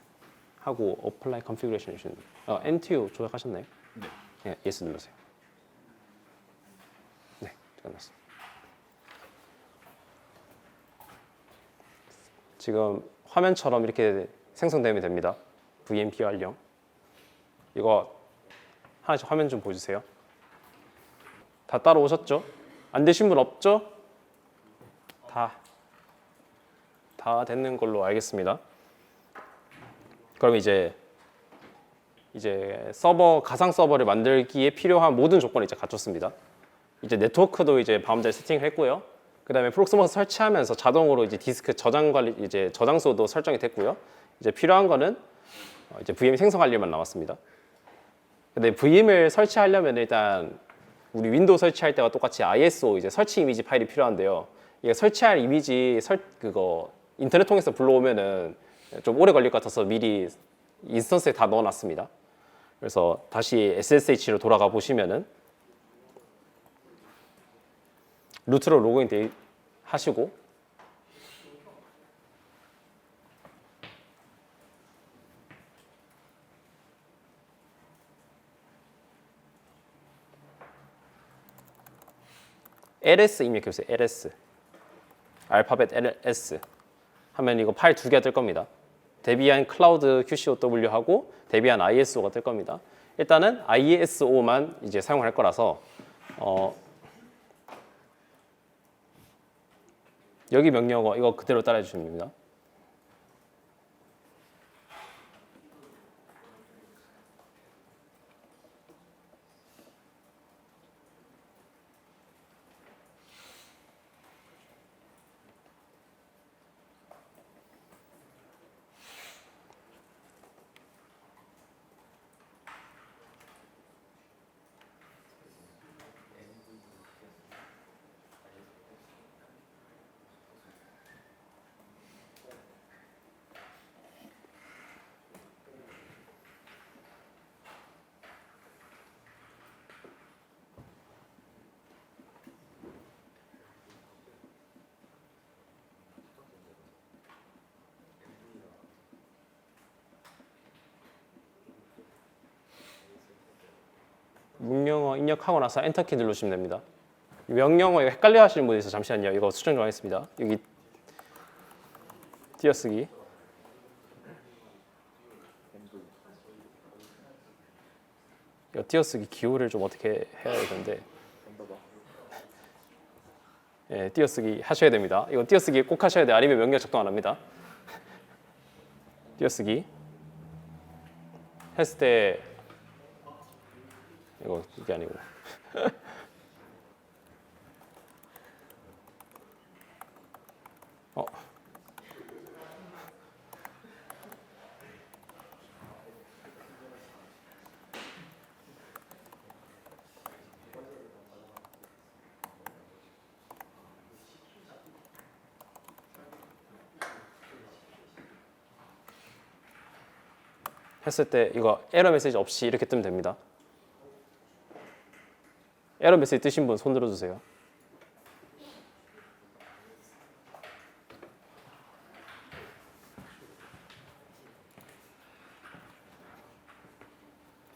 하고 apply configuration 해주시는 NTU 조작하셨나요? 네. 네, yes 눌러세요. 네, 끝났습니다. 지금 화면처럼 이렇게 생성되면 됩니다. VMPR용. 이거 하나씩 화면 좀 보여주세요. 다 따라오셨죠? 안 되신 분 없죠? 다 됐는 걸로 알겠습니다. 그럼 이제 서버 가상 서버를 만들기에 필요한 모든 조건을 이제 갖췄습니다. 이제 네트워크도 이제 마음대로 세팅을 했고요. 그다음에 프록스모스 설치하면서 자동으로 이제 디스크 저장 관리 이제 저장소도 설정이 됐고요. 이제 필요한 거는 이제 VM 생성할 일만 남았습니다. 근데 VM을 설치하려면 일단 우리 윈도우 설치할 때와 똑같이 ISO 이제 설치 이미지 파일이 필요한데요. 이게 설치할 이미지 그거 인터넷 통해서 불러오면은 좀 오래 걸릴 것 같아서 미리 인스턴스에 다 넣어놨습니다. 그래서 다시 SSH로 돌아가 보시면은 루트로 로그인 하시고 ls 입력해보세요. ls 알파벳 ls 하면 이거 파일 두 개가 뜰 겁니다. 데비안 클라우드 QCOW 하고 데비안 ISO가 뜰 겁니다. 일단은 ISO만 이제 사용할 거라서 여기 명령어 이거 그대로 따라해 주시면 됩니다. 명령어 입력하고 나서 엔터키 누르시면 됩니다. 명령어 이거 헷갈려 하시는 분이 있어서 잠시만요. 이거 수정 좀 하겠습니다. 여기 띄어쓰기 이거 띄어쓰기 기호를 좀 어떻게 해야 되는데 예, 띄어쓰기 하셔야 됩니다. 이거 띄어쓰기 꼭 하셔야 돼요. 아니면 명령 작동 안 합니다. 띄어쓰기 했을 때 이게 아니고 했을 때 이거 에러 메시지 없이 이렇게 뜨면 됩니다. 에러 메시지 뜨신 분 손 들어주세요.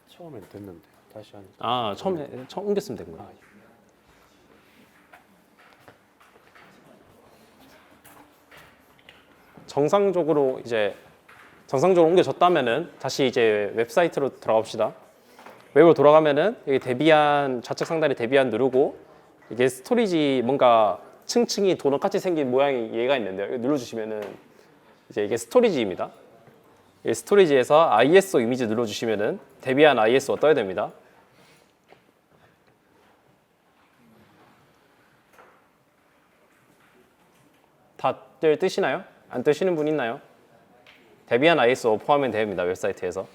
처음엔 됐는데 다시 하니까 처음 옮겼으면 된 거예요. 정상적으로 옮겨졌다면은 다시 이제 웹사이트로 들어갑시다. 웹으로 돌아가면은 여기 데비안 좌측 상단에 데비안 누르고 이게 스토리지 뭔가 층층이 도넛같이 생긴 모양이 얘가 있는데요. 이거 눌러주시면은 이제 이게 스토리지입니다. 이 스토리지에서 ISO 이미지 눌러주시면은 데비안 ISO가 떠야 됩니다. 다들 뜨시나요? 안 뜨시는 분 있나요? 데비안 ISO 포함하면 됩니다. 웹사이트에서.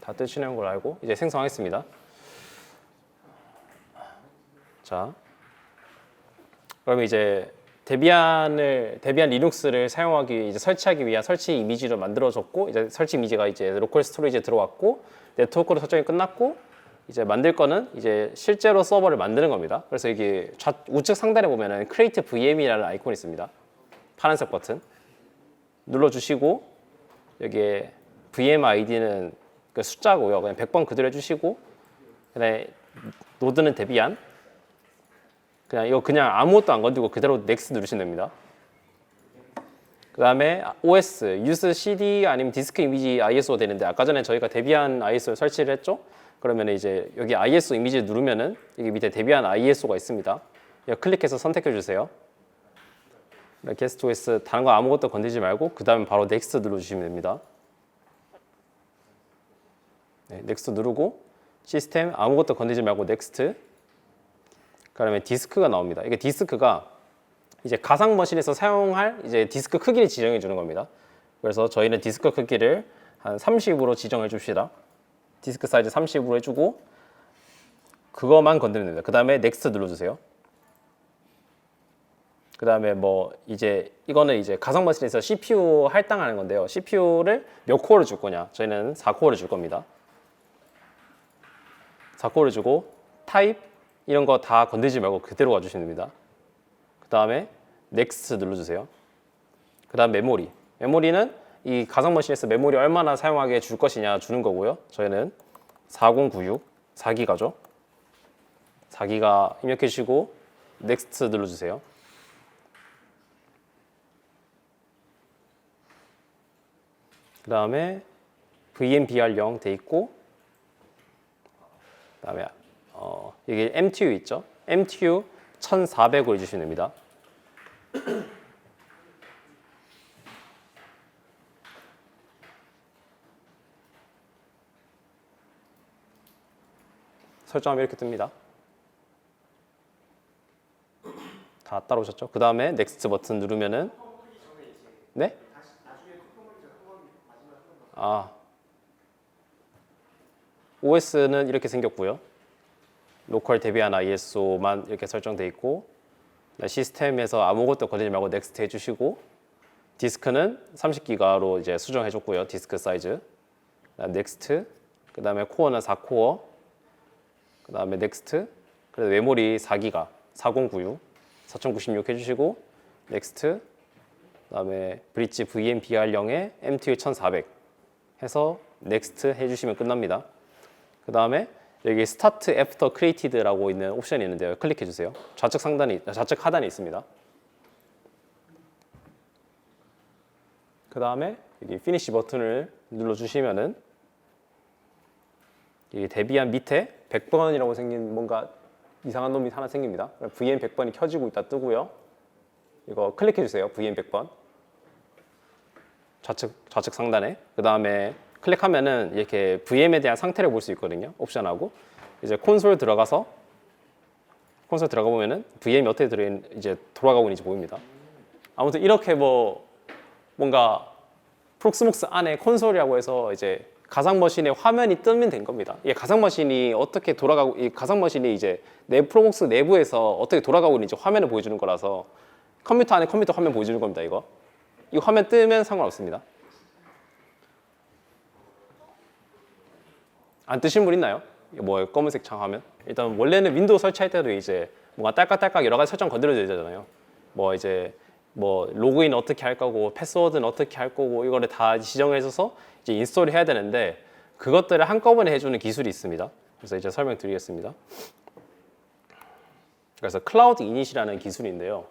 다 뜨시는 걸 알고 이제 생성하겠습니다. 자, 그러면 이제 데비안 리눅스를 사용하기 이제 설치하기 위한 설치 이미지를 만들어줬고 이제 설치 이미지가 이제 로컬 스토리지에 들어왔고 네트워크로 설정이 끝났고 이제 만들 거는 이제 실제로 서버를 만드는 겁니다. 그래서 이게 우측 상단에 보면은 Create VM이라는 아이콘이 있습니다. 파란색 버튼 눌러주시고 여기에 VM 아이디는 그 숫자고요. 그냥 100번 그대로 해주시고 그다음에 노드는 데비안 그냥 이거 그냥 아무것도 안 건드리고 그대로 Next 누르시면 됩니다. 그 다음에 OS, Use CD 아니면 디스크 이미지 ISO가 되는데 아까 전에 저희가 데비안 ISO를 설치를 했죠. 그러면 이제 여기 ISO 이미지를 누르면은 여기 밑에 데비안 ISO가 있습니다. 이거 클릭해서 선택해 주세요. 게스트 OS 다른 거 아무것도 건드리지 말고 그 다음에 바로 Next 눌러주시면 됩니다. 네, Next 누르고 시스템 아무것도 건드리지 말고 Next. 그다음에 디스크가 나옵니다. 이게 디스크가 이제 가상 머신에서 사용할 이제 디스크 크기를 지정해 주는 겁니다. 그래서 저희는 디스크 크기를 한 30으로 지정해 줍시다. 디스크 사이즈 30으로 해주고 그거만 건드리면 됩니다. 그 다음에 Next 눌러주세요. 그 다음에 뭐 이제 이거는 이제 가상 머신에서 CPU 할당하는 건데요. CPU를 몇 코어를 줄 거냐? 저희는 4코어를 줄 겁니다. 4코어를 주고 타입 이런 거 다 건드리지 말고 그대로 가주시면 됩니다. 그 다음에 Next 눌러주세요. 그 다음 메모리. 메모리는 이 가상 머신에서 메모리 얼마나 사용하게 줄 것이냐 주는 거고요. 저희는 4096 4기가죠. 4기가 입력해 주시고 Next 눌러주세요. 그 다음에 VMBR0 돼 있고 그 다음에 여기 MTU 있죠? MTU 1400으로 해주시면 됩니다. 설정하면 이렇게 뜹니다. 다 따라오셨죠? 그 다음에 넥스트 버튼 누르면은 네? OS는 이렇게 생겼고요. 로컬 데비안 ISO만 이렇게 설정돼 있고 시스템에서 아무것도 건드리지 말고 넥스트 해주시고 디스크는 30기가로 이제 수정해줬고요. 디스크 사이즈. 넥스트. 그 다음에 코어는 4코어. 그 다음에 넥스트. 그래서 메모리 4기가 4096, 4096 해주시고 넥스트. 그 다음에 브릿지 VMBR0에 MTU 1400 해서 넥스트 해주시면 끝납니다. 그 다음에 여기 스타트 애프터 크리에이티드라고 있는 옵션이 있는데요. 클릭해 주세요. 좌측 하단에 있습니다. 그 다음에 여기 피니시 버튼을 눌러 주시면은 이 데비안 밑에 100번이라고 생긴 뭔가 이상한 놈이 하나 생깁니다. VM 100번이 켜지고 있다 뜨고요. 이거 클릭해 주세요. VM 100번. 좌측 상단에. 그 다음에 클릭하면은 이렇게 VM에 대한 상태를 볼 수 있거든요. 옵션하고 이제 콘솔 들어가 보면은 VM이 어떻게 이제 돌아가고 있는지 보입니다. 아무튼 이렇게 뭔가 프록스목스 안에 콘솔이라고 해서 이제 가상 머신에 화면이 뜨면 된 겁니다. 이게 가상 머신이 어떻게 돌아가고 이 가상 머신이 이제 프록스목스 내부에서 어떻게 돌아가고 있는지 화면을 보여주는 거라서 컴퓨터 안에 컴퓨터 화면 보여주는 겁니다. 이 화면 뜨면 상관없습니다. 안 뜨신 분 있나요? 검은색 창 화면? 일단 원래는 윈도우 설치할 때도 이제 뭔가 딸깍딸깍 여러 가지 설정 건드려야 되잖아요. 로그인 어떻게 할 거고 패스워드는 어떻게 할 거고 이거를 다 지정해줘서 이제 인스톨을 해야 되는데 그것들을 한꺼번에 해주는 기술이 있습니다. 그래서 이제 설명드리겠습니다. 그래서 클라우드 이닛이라는 기술인데요.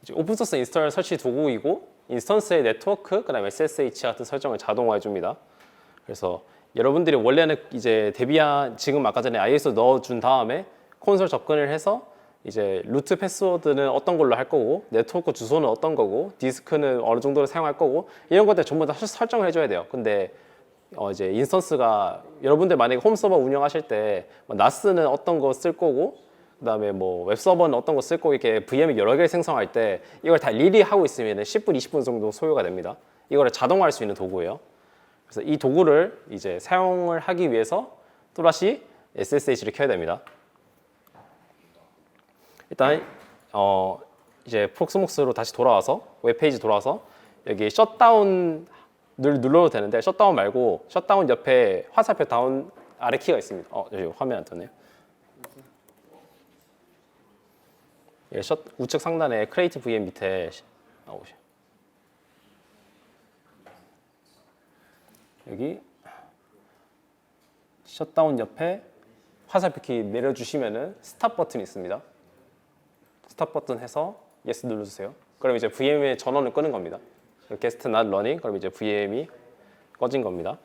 이제 오픈소스 인스톨 설치 도구이고 인스턴스의 네트워크, 그다음에 SSH 같은 설정을 자동화해 줍니다. 그래서 여러분들이 원래는 이제 데비안 지금 아까 전에 ISO 넣어준 다음에 콘솔 접근을 해서 이제 루트 패스워드는 어떤 걸로 할 거고 네트워크 주소는 어떤 거고 디스크는 어느 정도로 사용할 거고 이런 것들 전부 다 설정을 해줘야 돼요. 근데 이제 인스턴스가 여러분들 만약에 홈 서버 운영하실 때 나스는 어떤 거 쓸 거고 그다음에 웹서버는 어떤 거 쓸 거고 이렇게 VM을 여러 개를 생성할 때 이걸 다 일일이 하고 있으면 10분, 20분 정도 소요가 됩니다. 이거를 자동화할 수 있는 도구예요. 그래서 이 도구를 이제 사용을 하기 위해서 또다시 SSH를 켜야 됩니다. 일단 이제 프록스목스로 다시 돌아와서 웹페이지 돌아와서 여기 셧다운을 눌러도 되는데 셧다운 말고 셧다운 옆에 화살표 다운 아래 키가 있습니다. 여기 화면 안 떴네요. 예, 우측 상단에 크리에이트 VM 밑에 나오셔. 여기 셧다운 옆에 화살표 키 내려주시면은 스탑 버튼이 있습니다. 스탑 버튼 해서 yes 눌러주세요. 그럼 이제 VM의 전원을 끄는 겁니다. 게스트 not running. 그럼 이제 VM이 꺼진 겁니다.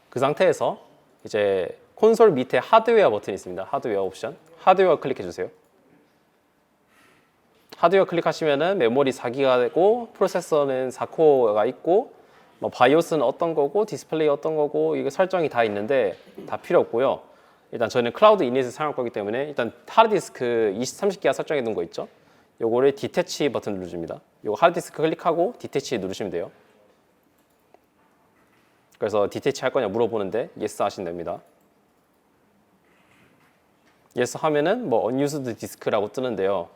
그 상태에서 이제 콘솔 밑에 하드웨어 버튼이 있습니다. 하드웨어 옵션. 하드웨어 클릭해 주세요. 하드웨어 클릭하시면은 메모리 4기가 되고 프로세서는 4코어가 있고 뭐 바이오스는 어떤 거고 디스플레이 어떤 거고 이게 설정이 다 있는데 다 필요 없고요. 일단 저희는 클라우드 이닛을 사용할 거기 때문에 일단 하드디스크 30기가 설정해 둔 거 있죠. 요거를 디태치 버튼 눌러줍니다. 요거 하드디스크 클릭하고 디태치 누르시면 돼요. 그래서 디태치 할 거냐 물어보는데 yes 하시면 됩니다. yes 하면은 뭐 unused disk라고 뜨는데요.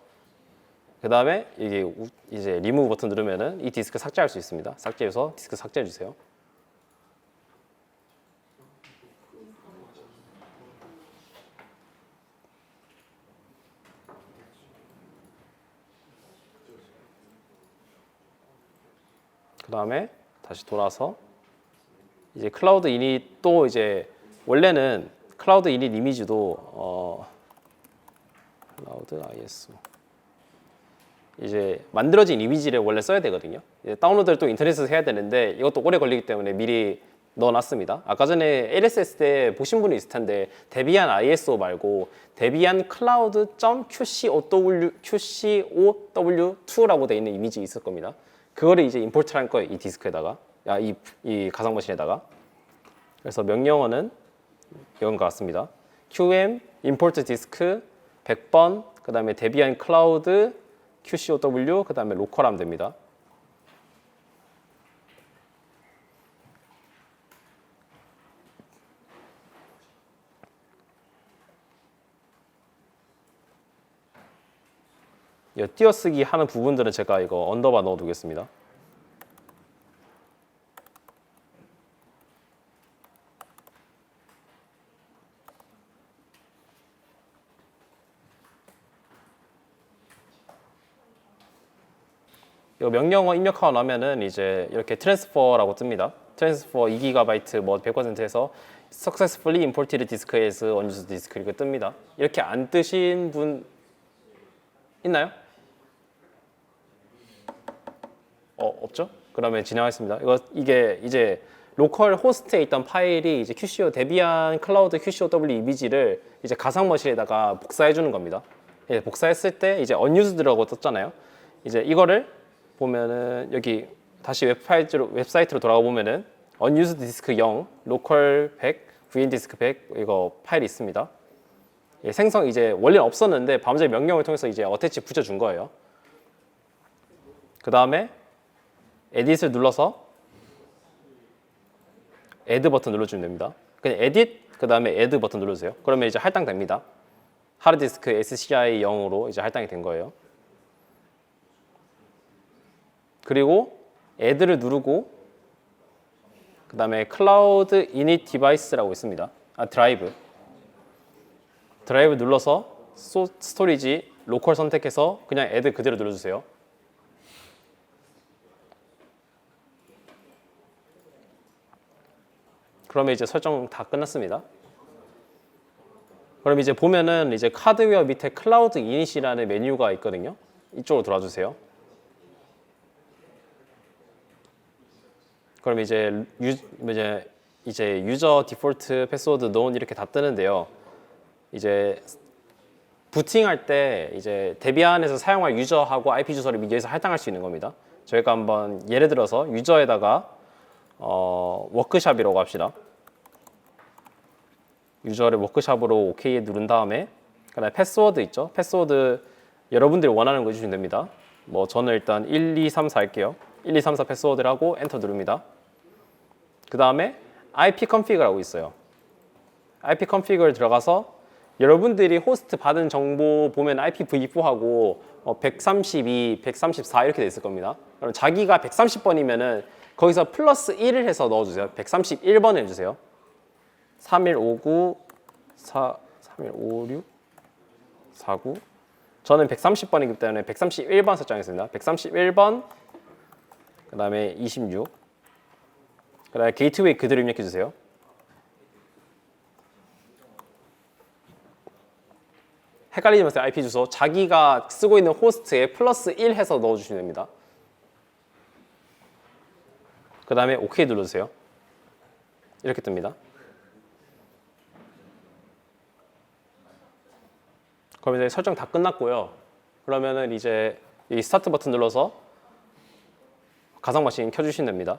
그 다음에 이게 이제 remove 버튼 누르면은 이 디스크 삭제할 수 있습니다. 삭제해서 디스크 삭제해 주세요. 그 다음에 다시 돌아서 이제 클라우드 이닛도 이제 원래는 클라우드 이닛 이미지도 클라우드 ISO 이제 만들어진 이미지를 원래 써야 되거든요. 이제 다운로드를 또 인터넷에서 해야 되는데 이것도 오래 걸리기 때문에 미리 넣어놨습니다. 아까 전에 LSS 때 보신 분이 있을 텐데 데비안 ISO 말고 데비안 cloud.QCOW2라고 되어 있는 이미지 있을 겁니다. 그거를 이제 임포트를 할 거예요. 이 디스크에다가 이 가상 머신에다가. 그래서 명령어는 이건 것 같습니다. QM import disk 100번 그 다음에 데비안 클라우드 QCOW 그 다음에 로컬 하면 됩니다. 이 띄어쓰기 하는 부분들은 제가 이거 언더바 넣어 두겠습니다. 이 명령어 입력하고 나면은 이제 이렇게 트랜스퍼라고 뜹니다. 트랜스퍼 2GB 뭐 100%에서 successfully imported disk as unused disk 이렇게 뜹니다. 이렇게 안 뜨신 분 있나요? 없죠? 그러면 진행하겠습니다. 이게 이제 로컬 호스트에 있던 파일이 이제 QCO 데비안 클라우드 QCOW 이미지를 이제 가상 머신에다가 복사해 주는 겁니다. 복사했을 때 이제 unused라고 떴잖아요. 이제 이거를 보면은 여기 다시 웹사이트로 돌아가 보면은 unused disk 0, local 100, vn disk 100 이거 파일이 있습니다. 생성 이제 원래 없었는데 밤새 명령을 통해서 이제 어태치 붙여준 거예요. 그 다음에 edit을 눌러서 add 버튼 눌러주면 됩니다. 그냥 edit 그 다음에 add 버튼 눌러주세요. 그러면 이제 할당됩니다. 하드디스크 SCI 0으로 이제 할당이 된 거예요. 그리고 add를 누르고 그 다음에 클라우드 이닛 디바이스라고 있습니다. 드라이브 눌러서 스토리지 로컬 선택해서 그냥 add 그대로 눌러주세요. 그러면 이제 설정 다 끝났습니다. 그럼 이제 보면은 이제 하드웨어 밑에 클라우드 이닛이라는 메뉴가 있거든요. 이쪽으로 돌아주세요. 그럼 이제 유저 디폴트 패스워드 known 이렇게 다 뜨는데요. 이제 부팅할 때 이제 데비안에서 사용할 유저하고 IP 주소를 여기서 할당할 수 있는 겁니다. 저희가 한번 예를 들어서 유저에다가 워크샵이라고 합시다. 유저를 워크샵으로 OK에 누른 다음에 그다음에 패스워드 있죠. 패스워드 여러분들이 원하는 거 해주시면 됩니다. 뭐 저는 일단 1234 할게요. 1234 패스워드를 하고 엔터 누릅니다. 그 다음에 IP config라고 있어요. IP config를 들어가서 여러분들이 호스트 받은 정보 보면 IPv4하고 132, 134 이렇게 돼 있을 겁니다. 그럼 자기가 130번이면은 거기서 플러스 1을 해서 넣어주세요. 131번 해주세요. 3159, 3156, 49. 저는 130번이기 때문에 131번 설정했습니다. 131번, 그 다음에 26. 그 다음에 게이트웨이 그대로 입력해주세요. 헷갈리지 마세요. IP 주소 자기가 쓰고 있는 호스트에 플러스 1 해서 넣어주시면 됩니다. 그 다음에 OK 눌러주세요. 이렇게 뜹니다. 그럼 이제 설정 다 끝났고요. 그러면은 이제 이 스타트 버튼 눌러서 가상 마신 켜주시면 됩니다.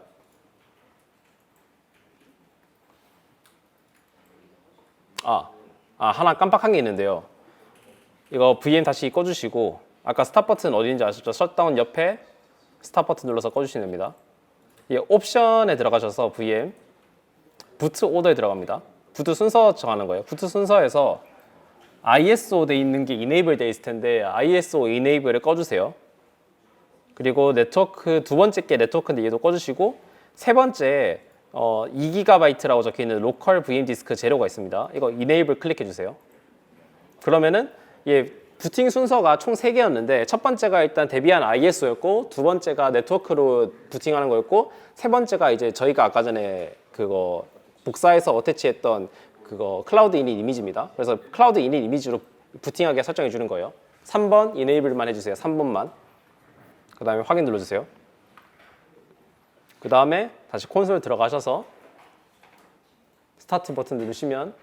하나 깜빡한 게 있는데요. 이거 VM 다시 꺼주시고 아까 스탑 버튼 어디인지 아시죠? 셧다운 옆에 스탑 버튼 눌러서 꺼주시면 됩니다. 이 옵션에 들어가셔서 VM 부트 오더에 들어갑니다. 부트 순서 정하는 거예요. 부트 순서에서 ISO 돼 있는 게 enable 돼 있을 텐데 ISO enable을 꺼주세요. 그리고 네트워크 두 번째 게 네트워크인데 얘도 꺼주시고 세 번째 2GB라고 적혀 있는 로컬 VM 디스크 제로가 있습니다. 이거 enable 클릭해 주세요. 그러면은 부팅 순서가 총 3개였는데 첫 번째가 일단 대비한 ISO였고 두 번째가 네트워크로 부팅하는 거였고 세 번째가 이제 저희가 아까 전에 그거 복사해서 어태치했던 그거 클라우드 이닛 이미지입니다. 그래서 클라우드 이닛 이미지로 부팅하게 설정해 주는 거예요. 3번 enable만 해주세요. 3번만. 그 다음에 확인 눌러주세요. 그 다음에 다시 콘솔 들어가셔서 스타트 버튼 누르시면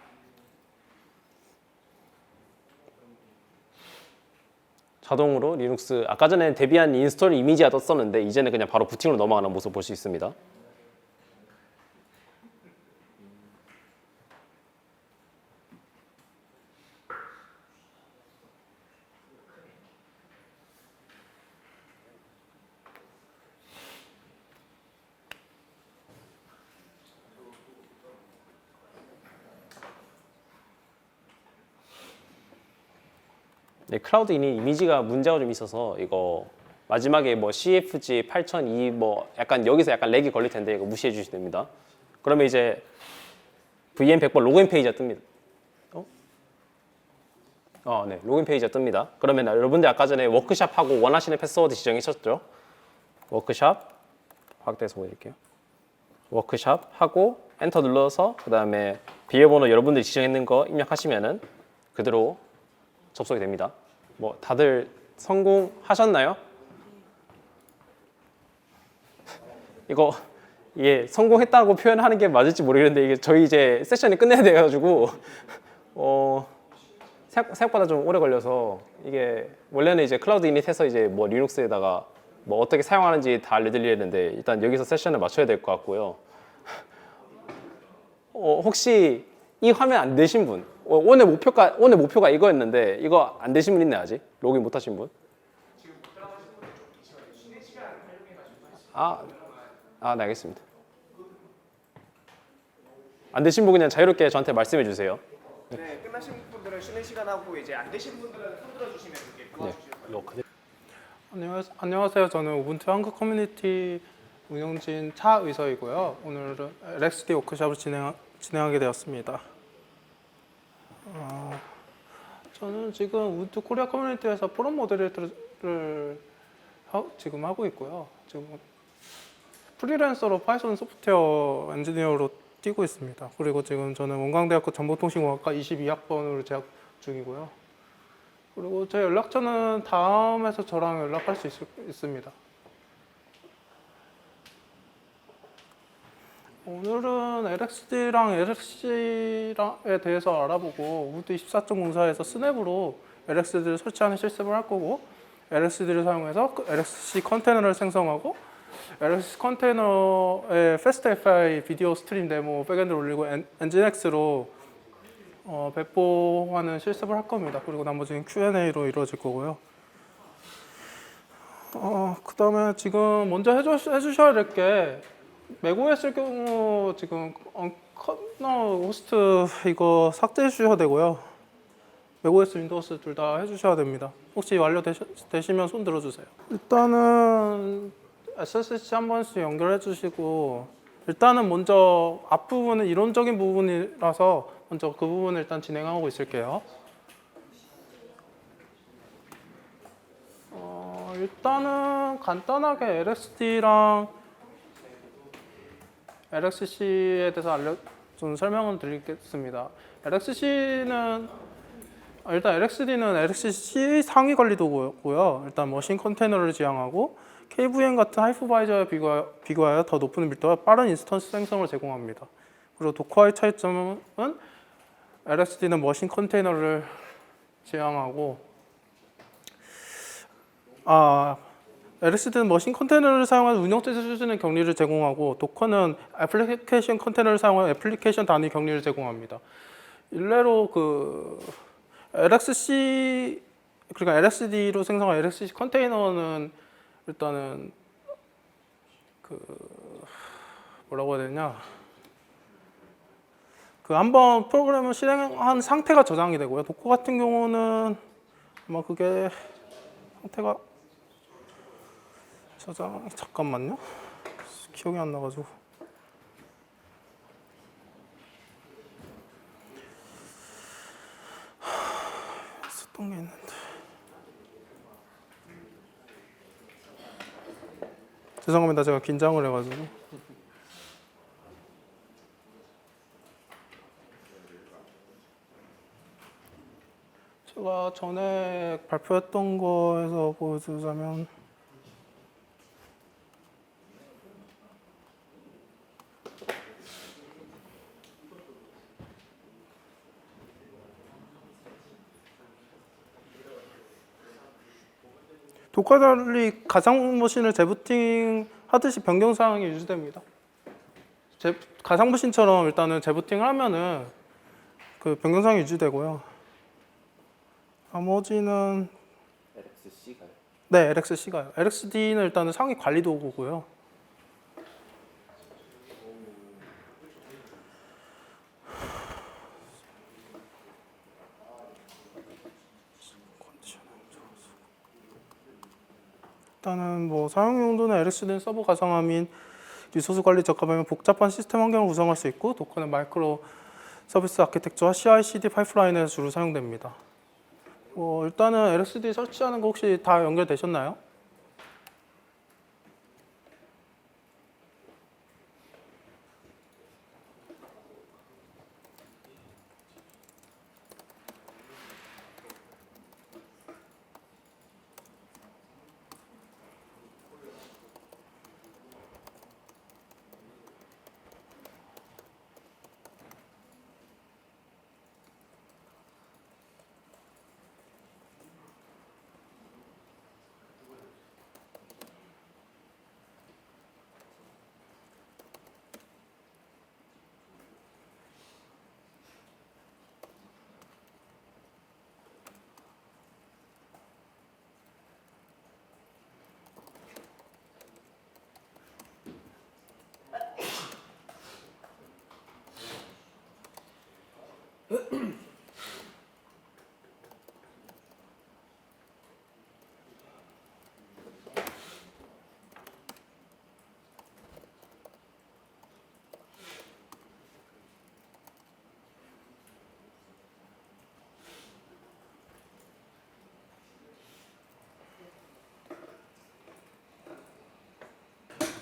자동으로 리눅스 아까 전에 대비한 인스톨 이미지가 떴었는데 이제는 그냥 바로 부팅으로 넘어가는 모습 볼 수 있습니다. 네, 클라우드 이닛 이미지가 문제가 좀 있어서 이거 마지막에 뭐 CFG 8002 뭐 약간 여기서 약간 렉이 걸릴 텐데 이거 무시해 주시면 됩니다. 그러면 이제 VM 100번 로그인 페이지가 뜹니다. 네, 로그인 페이지가 뜹니다. 그러면 여러분들 아까 전에 워크샵하고 원하시는 패스워드 지정하셨죠? 워크샵 확대해서 보여드릴게요. 워크샵 하고 엔터 눌러서 그 다음에 비밀번호 여러분들이 지정했는 거 입력하시면은 그대로 접속이 됩니다. 뭐 다들 성공하셨나요? 이거 성공했다고 표현하는 게 맞을지 모르겠는데 이게 저희 이제 세션이 끝내야 돼가지고 생각보다 좀 오래 걸려서 이게 원래는 이제 클라우드 이닛해서 이제 뭐 리눅스에다가 뭐 어떻게 사용하는지 다 알려드리려는데 일단 여기서 세션을 맞춰야 될 것 같고요. 혹시 이 화면 안 되신 분 오늘 목표가 이거였는데 이거 안 되신 분 있나요 아직? 로그인 못 하신 분? 네, 알겠습니다. 안 되신 분 그냥 자유롭게 저한테 말씀해 주세요. 네, 끝나신 분들은 쉬는 시간 하고 이제 안 되신 분들은 손 들어주시면 이렇게 도와주실 거예요. 안녕하세요. 저는 우분투 한국 커뮤니티 운영진 차의서이고요. 오늘은 LXD 워크숍을 진행하게 되었습니다. 저는 지금 우분투 코리아 커뮤니티에서 포럼 모데레이터를 지금 하고 있고요. 지금 프리랜서로 파이썬 소프트웨어 엔지니어로 뛰고 있습니다. 그리고 지금 저는 원광대학교 정보통신공학과 22학번으로 재학 중이고요. 그리고 제 연락처는 다음에서 저랑 연락할 수 있습니다. 오늘은 LXD랑 LXC에 대해서 알아보고 우분투 24.04에서 스냅으로 LXD를 설치하는 실습을 할 거고 LXD를 사용해서 LXC 컨테이너를 생성하고 LXC 컨테이너에 FastAPI 비디오 스트림 데모 백엔드를 올리고 엔진X로 배포하는 실습을 할 겁니다. 그리고 나머지는 Q&A로 이루어질 거고요. 그 다음에 지금 먼저 해주셔야 될 게 맥OS 쓸 경우 지금 커너 호스트 이거 삭제해 주셔야 되고요. 맥OS, 윈도우스 둘 다 해주셔야 됩니다. 혹시 완료되시면 손 들어주세요. 일단은 SSH 한 번씩 연결해 주시고, 일단은 먼저 앞부분은 이론적인 부분이라서 먼저 그 부분을 일단 진행하고 있을게요. 일단은 간단하게 LXD랑 LXC에 대해서 좀 설명을 드리겠습니다. LXC는 일단 LXD는 LXC 상위 관리 도구고요. 일단 머신 컨테이너를 지향하고 KVM 같은 하이퍼바이저에 비교하여 더 높은 밀도와 빠른 인스턴스 생성을 제공합니다. 그리고 도커와의 차이점은 LXD는 머신 컨테이너를 지향하고 LXD는 머신 컨테이너를 사용하는 운영체 수준의 격리를 제공하고 도커는 애플리케이션 컨테이너를 사용하는 애플리케이션 단위 격리를 제공합니다. 일례로 LXC 그러니까 LXD로 생성한 LXC 컨테이너는 일단은 뭐라고 해야 되냐? 한번 프로그램을 실행한 상태가 저장이 되고요. 도커 같은 경우는 아마 그게 상태가 잠깐만요. 기억이 안 나가지고. 썼던 게 있는데. 죄송합니다. 제가 긴장을 해가지고. 제가 전에 발표했던 거에서 보여주자면 도커와 달리 가상 머신을 재부팅 하듯이 변경 사항이 유지됩니다. 가상 머신처럼 일단은 재부팅을 하면은 변경 사항이 유지되고요. 나머지는 LXC가요? 네, LXC가요. LXD는 일단은 상위 관리 도구고요. 일단은 사용 용도는 LXD는 서버 가상화 및 리소스 관리 적합하면 복잡한 시스템 환경을 구성할 수 있고 도커는 마이크로 서비스 아키텍처와 CI/CD 파이프라인에서 주로 사용됩니다. 일단은 LXD 설치하는 거 혹시 다 연결되셨나요?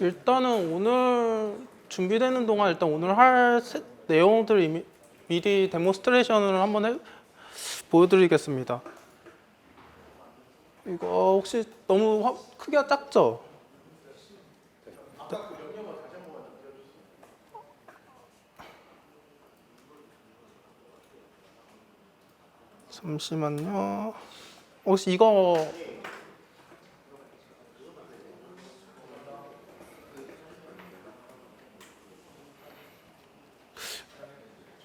일단은 오늘 준비되는 동안 일단 오늘 할 내용들 미리 데몬스트레이션을 한번 보여드리겠습니다. 이거 혹시 너무 크기가 작죠? 잠시만요. 혹시 이거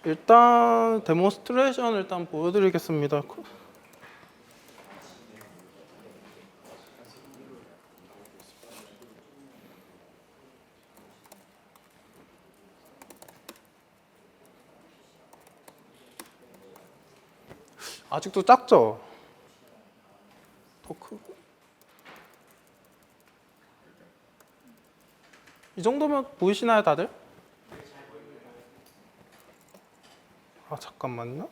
일단 데몬스트레이션 일단 보여드리겠습니다. 아직도 작죠? 더 크고. 이 정도면 보이시나요, 다들? 아, 잠깐만요.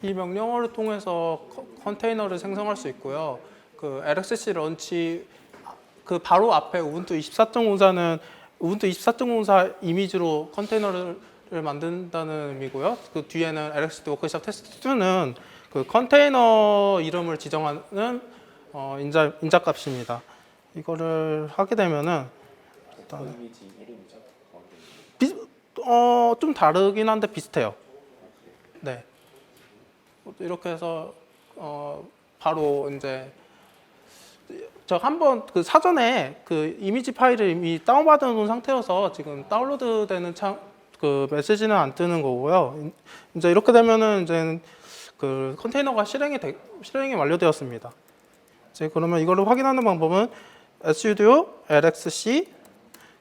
이 명령어를 통해서 컨테이너를 생성할 수 있고요. 그 LXC 런치 그 바로 앞에 우분투 24.04는 우분투 24.04 이미지로 컨테이너를 만든다는 의미고요. 그 뒤에는 LXC 워크샵 테스트 2는 그 컨테이너 이름을 지정하는 인자 값입니다. 이거를 하게 되면은 일단 이미지 이름이죠. 좀 다르긴 한데 비슷해요. 네. 이렇게 해서 바로 이제 저 한번 그 사전에 그 이미지 파일을 이미 다운받아 놓은 상태여서 지금 다운로드되는 그 메시지는 안 뜨는 거고요. 이제 이렇게 되면은 이제 그 컨테이너가 실행이 완료되었습니다. 이제 그러면 이거를 확인하는 방법은 sudo lxc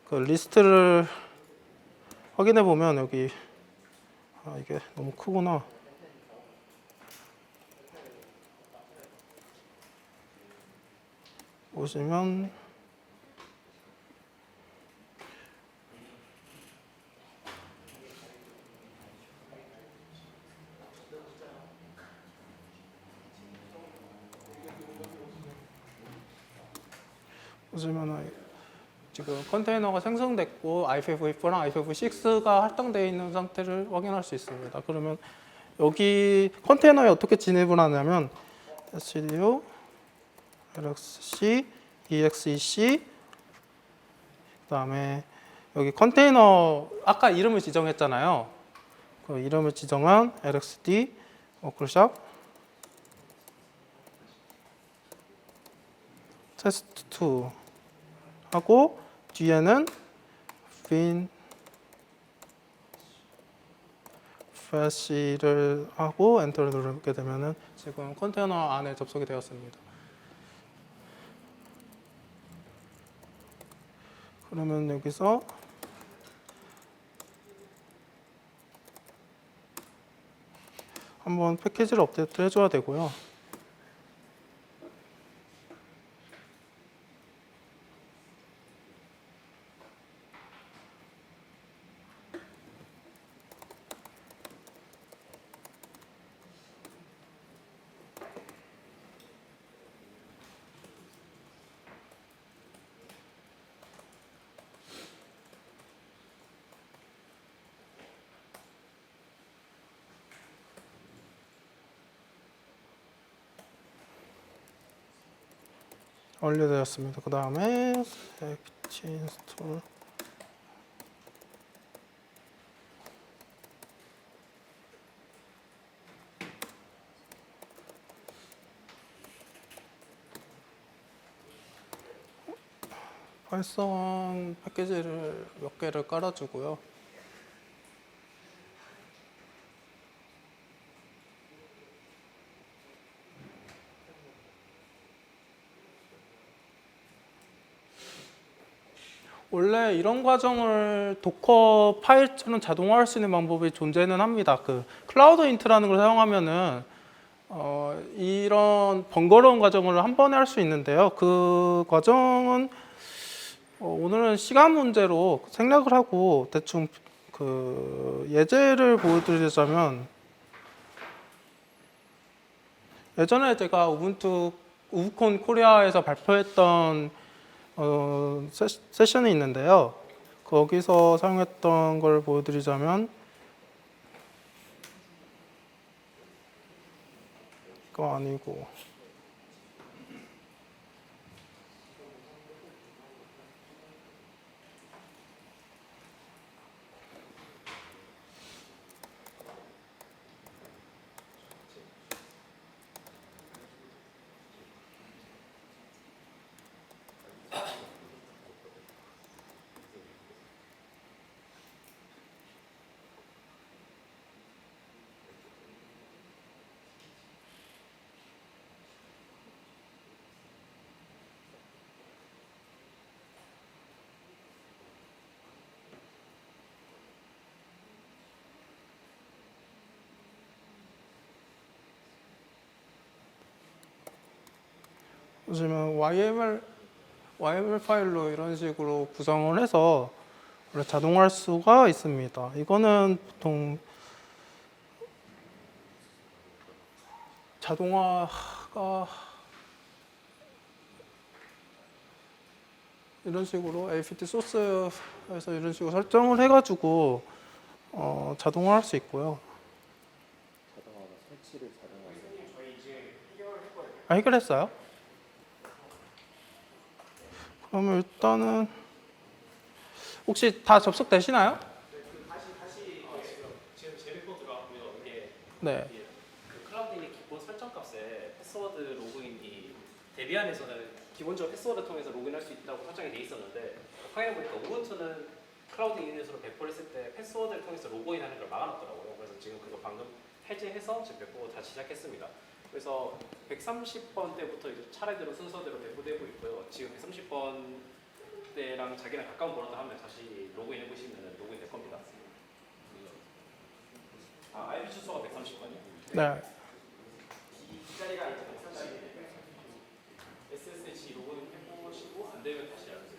그 리스트를 확인해 보면 여기 이게 너무 크구나. 보시면 지금 컨테이너가 생성됐고 IPv4랑 IPv6가 할당되어 있는 상태를 확인할 수 있습니다. 그러면 여기 컨테이너에 어떻게 진입을 하냐면 sudo lxc exec 그다음에 여기 컨테이너 아까 이름을 지정했잖아요. 그 이름을 지정한 lxd 워크샵 테스트 2 하고 뒤에는 bin fash를 하고 엔터를 누르게 되면은 지금 컨테이너 안에 접속이 되었습니다. 그러면 여기서 한번 패키지를 업데이트 해줘야 되고요. 완료되었습니다. 그 다음에 apt install 파이썬 패키지를 몇 개를 깔아주고요. 원래 이런 과정을 도커 파일처럼 자동화할 수 있는 방법이 존재는 합니다. 그 클라우드 인트라는 걸 사용하면은 이런 번거로운 과정을 한 번에 할 수 있는데요. 그 과정은 오늘은 시간 문제로 생략을 하고 대충 그 예제를 보여드리자면 예전에 제가 우브콘 코리아에서 발표했던 세션이 있는데요. 거기서 사용했던 걸 보여드리자면 그거 아니고 보시면 YML 파일로 이런 식으로 구성을 해서 원래 자동화할 수가 있습니다. 이거는 보통 자동화가 이런 식으로 apt 소스에서 이런 식으로 설정을 해가지고 자동화할 수 있고요. 자동화가 설치를 자동화해서 해결했어요? 그러면 일단은 혹시 다 접속되시나요? 지금 재밌고 들어왔고요. 이게 네. 그 클라우드인의 기본 설정 값에 패스워드 로그인이 데비안에서는 기본적으로 패스워드 통해서 로그인할 수 있다고 설정이 돼 있었는데 확인해 보니까 우분투는 클라우드 이닛으로 배포를 했을 때 패스워드를 통해서 로그인하는 걸 막아놨더라고요. 그래서 지금 그거 방금 해제해서 지금 배포 다시 시작했습니다. 그래서 130번 때부터 이제 차례대로 순서대로 배포되고 있고요. 지금 130번 때랑 자기랑 가까운 번호도 하면 다시 로그인해 보시면 로그인 될 겁니다. IP 주소가 130번이요. 네. 이 자리가 이제 130번이에요. SSH 로그인 해보시고 안 되면 다시 알려주세요.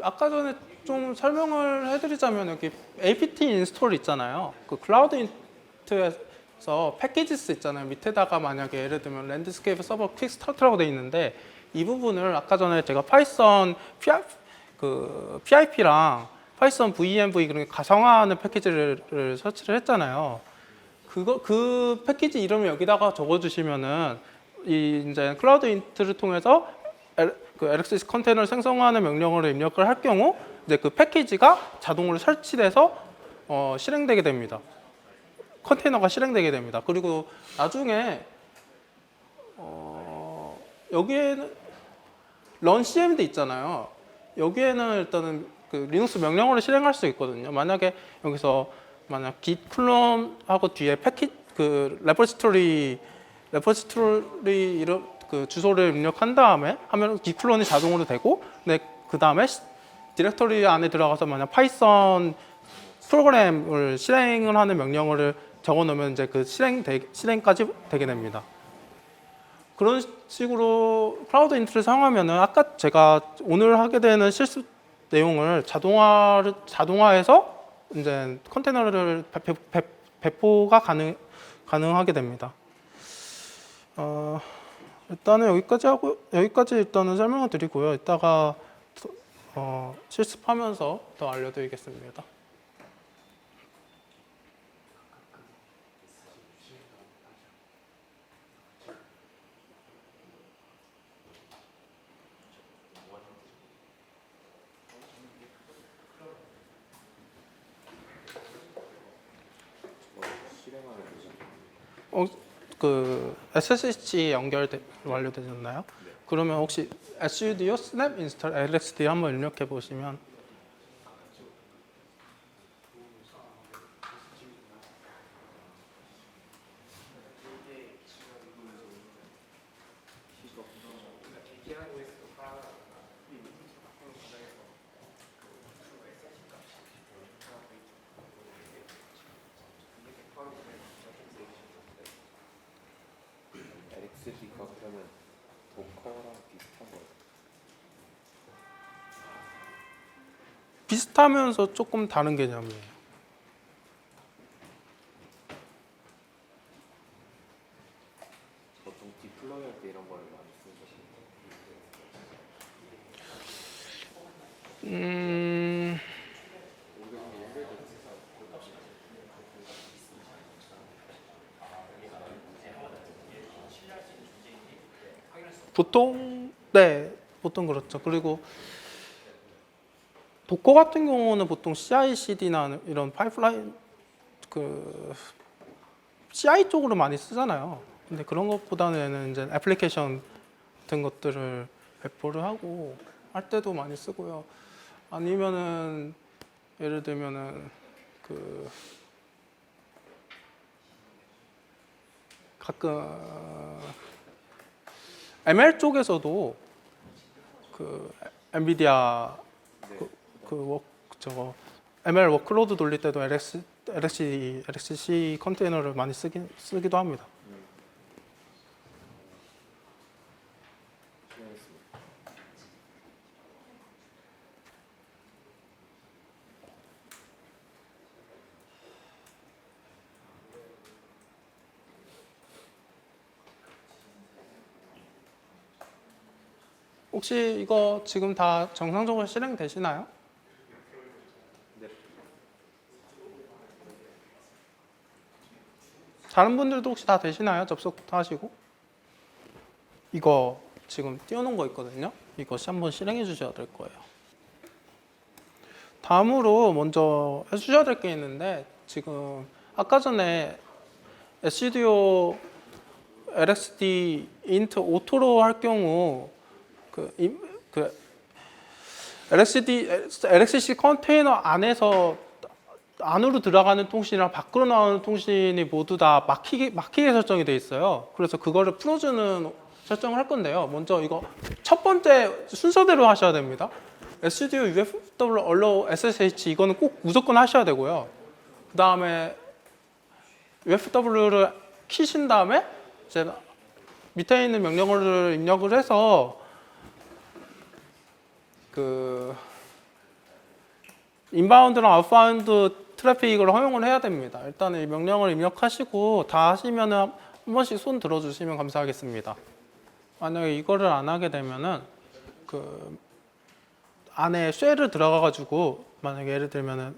아까 전에 좀 설명을 해드리자면 여기 apt 인스톨 있잖아요. 그 클라우드 인트에서 패키지스 있잖아요. 밑에다가 만약에 예를 들면 랜드스케이프 서버 퀵스타트라고 돼 있는데 이 부분을 아까 전에 제가 파이썬 PIP랑 파이썬 VMV 그런 가상화하는 패키지를 설치를 했잖아요. 그 패키지 이름을 여기다가 적어주시면은 이 이제 클라우드 인트를 통해서 그 LXC 컨테이너를 생성하는 명령어를 입력을 할 경우 이제 그 패키지가 자동으로 설치돼서 실행되게 됩니다. 컨테이너가 실행되게 됩니다. 그리고 나중에 여기에는 run cmd 있잖아요. 여기에는 일단은 그 리눅스 명령어를 실행할 수 있거든요. 만약에 여기서 만약 git 클론 하고 뒤에 그 레포지토리 이런 그 주소를 입력한 다음에 하면 git 클론이 자동으로 되고, 근데 그 다음에 디렉터리 안에 들어가서 만약 파이썬 프로그램을 실행을 하는 명령어를 적어놓으면 이제 그 실행까지 되게 됩니다. 그런 식으로 클라우드 인트를 사용하면은 아까 제가 오늘 하게 되는 실습 내용을 자동화해서 이제 컨테이너를 배포가 가능하게 됩니다. 일단은 여기까지 일단은 설명을 드리고요. 이따가 실습하면서 더 알려드리겠습니다. 실행하는 거죠. 그 SSH 완료되셨나요? 그러면 혹시 sudo snap install lxd 한번 입력해 보시면 LXD가 그러면 도커랑 비슷한 거예요. 비슷하면서 조금 다른 개념이에요. 보통 디플로이 할 때 이런 거를 많이 쓰는 거예요. 보통 그렇죠. 그리고 도커 같은 경우는 보통 CI/CD나 이런 파이프라인 그 CI 쪽으로 많이 쓰잖아요. 근데 그런 것보다는 이제 애플리케이션 같은 것들을 배포를 하고 할 때도 많이 쓰고요. 아니면은 예를 들면은 그 가끔 ML 쪽에서도 그 엔비디아 저거 ML 워크로드 돌릴 때도 LXC 컨테이너를 많이 쓰기도 합니다. 혹시 이거 지금 다 정상적으로 실행되시나요? 다른 분들도 혹시 다 되시나요? 접속도 하시고? 이거 지금 띄워놓은 거 있거든요. 이것이 한번 실행해 주셔야 될 거예요. 다음으로 먼저 해주셔야 될 게 있는데 지금 아까 전에 SCDO LXD int 오토로 할 경우 그 LXC 컨테이너 안으로 들어가는 통신이랑 밖으로 나오는 통신이 모두 다 막히게 설정이 돼 있어요. 그래서 그거를 풀어주는 설정을 할 건데요. 먼저 이거 첫 번째 순서대로 하셔야 됩니다. SCDO UFW allow SSH 이거는 꼭 무조건 하셔야 되고요. 그 다음에 UFW를 키신 다음에 이제 밑에 있는 명령어를 입력을 해서 그 인바운드랑 아웃바운드 트래픽을 허용을 해야 됩니다. 일단 이 명령을 입력하시고 다 하시면은 한 번씩 손 들어주시면 감사하겠습니다. 만약에 이거를 안 하게 되면은 그 안에 쉘을 들어가가지고 만약에 예를 들면은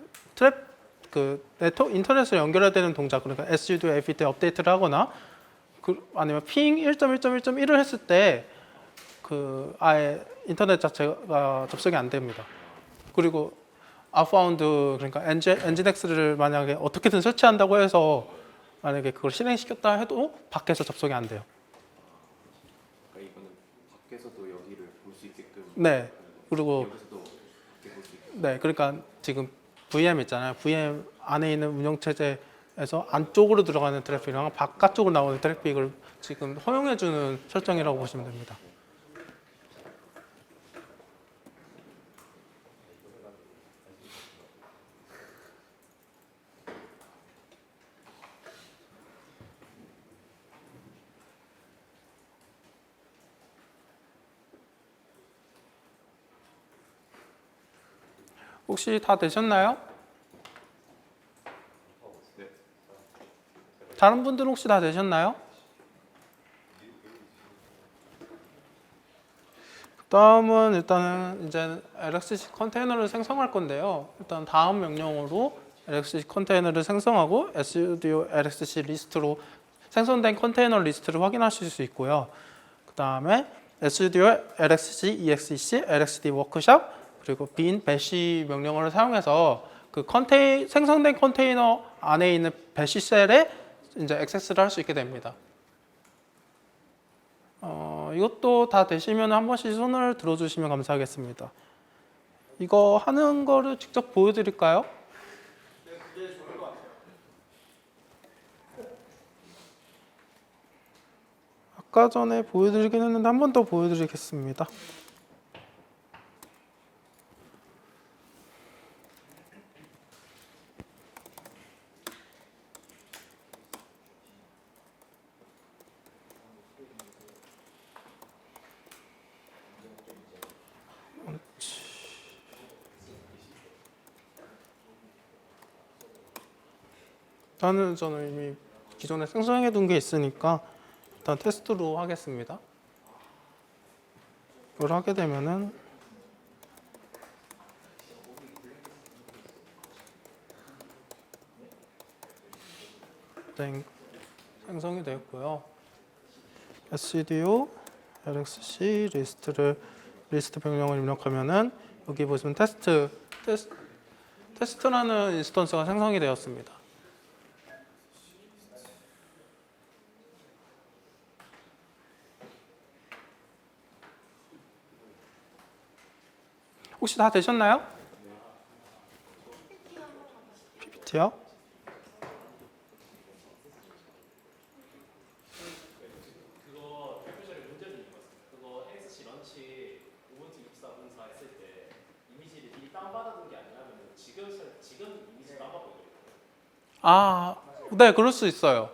인터넷을 연결해야 되는 동작 그러니까 SUDO FT 업데이트를 하거나 아니면 핑 1.1.1.1을 했을 때 그 아예 인터넷 자체가 접속이 안 됩니다. 그리고 아웃바운드 그러니까 엔진엑스를 만약에 어떻게든 설치한다고 해서 만약에 그걸 실행시켰다 해도 밖에서 접속이 안 돼요. 그러니까 이거는 밖에서도 여기를 볼 수 있게끔. 네. 그리고 여기서도 밖에 볼수 있게끔. 네, 그러니까 지금 VM 있잖아요. VM 안에 있는 운영체제에서 안쪽으로 들어가는 트래픽이랑 바깥쪽으로 나오는 트래픽을 지금 허용해주는 설정이라고 보시면 됩니다. 혹시 다 되셨나요? 다른 분들은 혹시 다 되셨나요? 다음은 일단은 이제 LXC 컨테이너를 생성할 건데요. 일단 다음 명령어로 LXC 컨테이너를 생성하고 SUDO LXC 리스트로 생성된 컨테이너 리스트를 확인하실 수 있고요. 그 다음에 SUDO LXC EXEC LXD 워크샵 그리고 bin bash 명령어를 사용해서 그 생성된 컨테이너 안에 있는 bash 셀에 이제 액세스를 할 수 있게 됩니다. 이것도 다 되시면 한 번씩 손을 들어주시면 감사하겠습니다. 이거 하는 거를 직접 보여드릴까요? 네, 그게 좋을 것 같아요. 아까 전에 보여드리긴 했는데 한 번 더 보여드리겠습니다. 저는 이미 기존에 생성해 둔 게 있으니까 일단 테스트로 하겠습니다. 이걸 하게 되면은 생성이 되었고요. SCDO LXC 리스트 변경을 입력하면은 여기 보시면 테스트라는 인스턴스가 생성이 되었습니다. 혹시 다 되셨나요? PPT요? 아, 네, 그럴 수 있어요.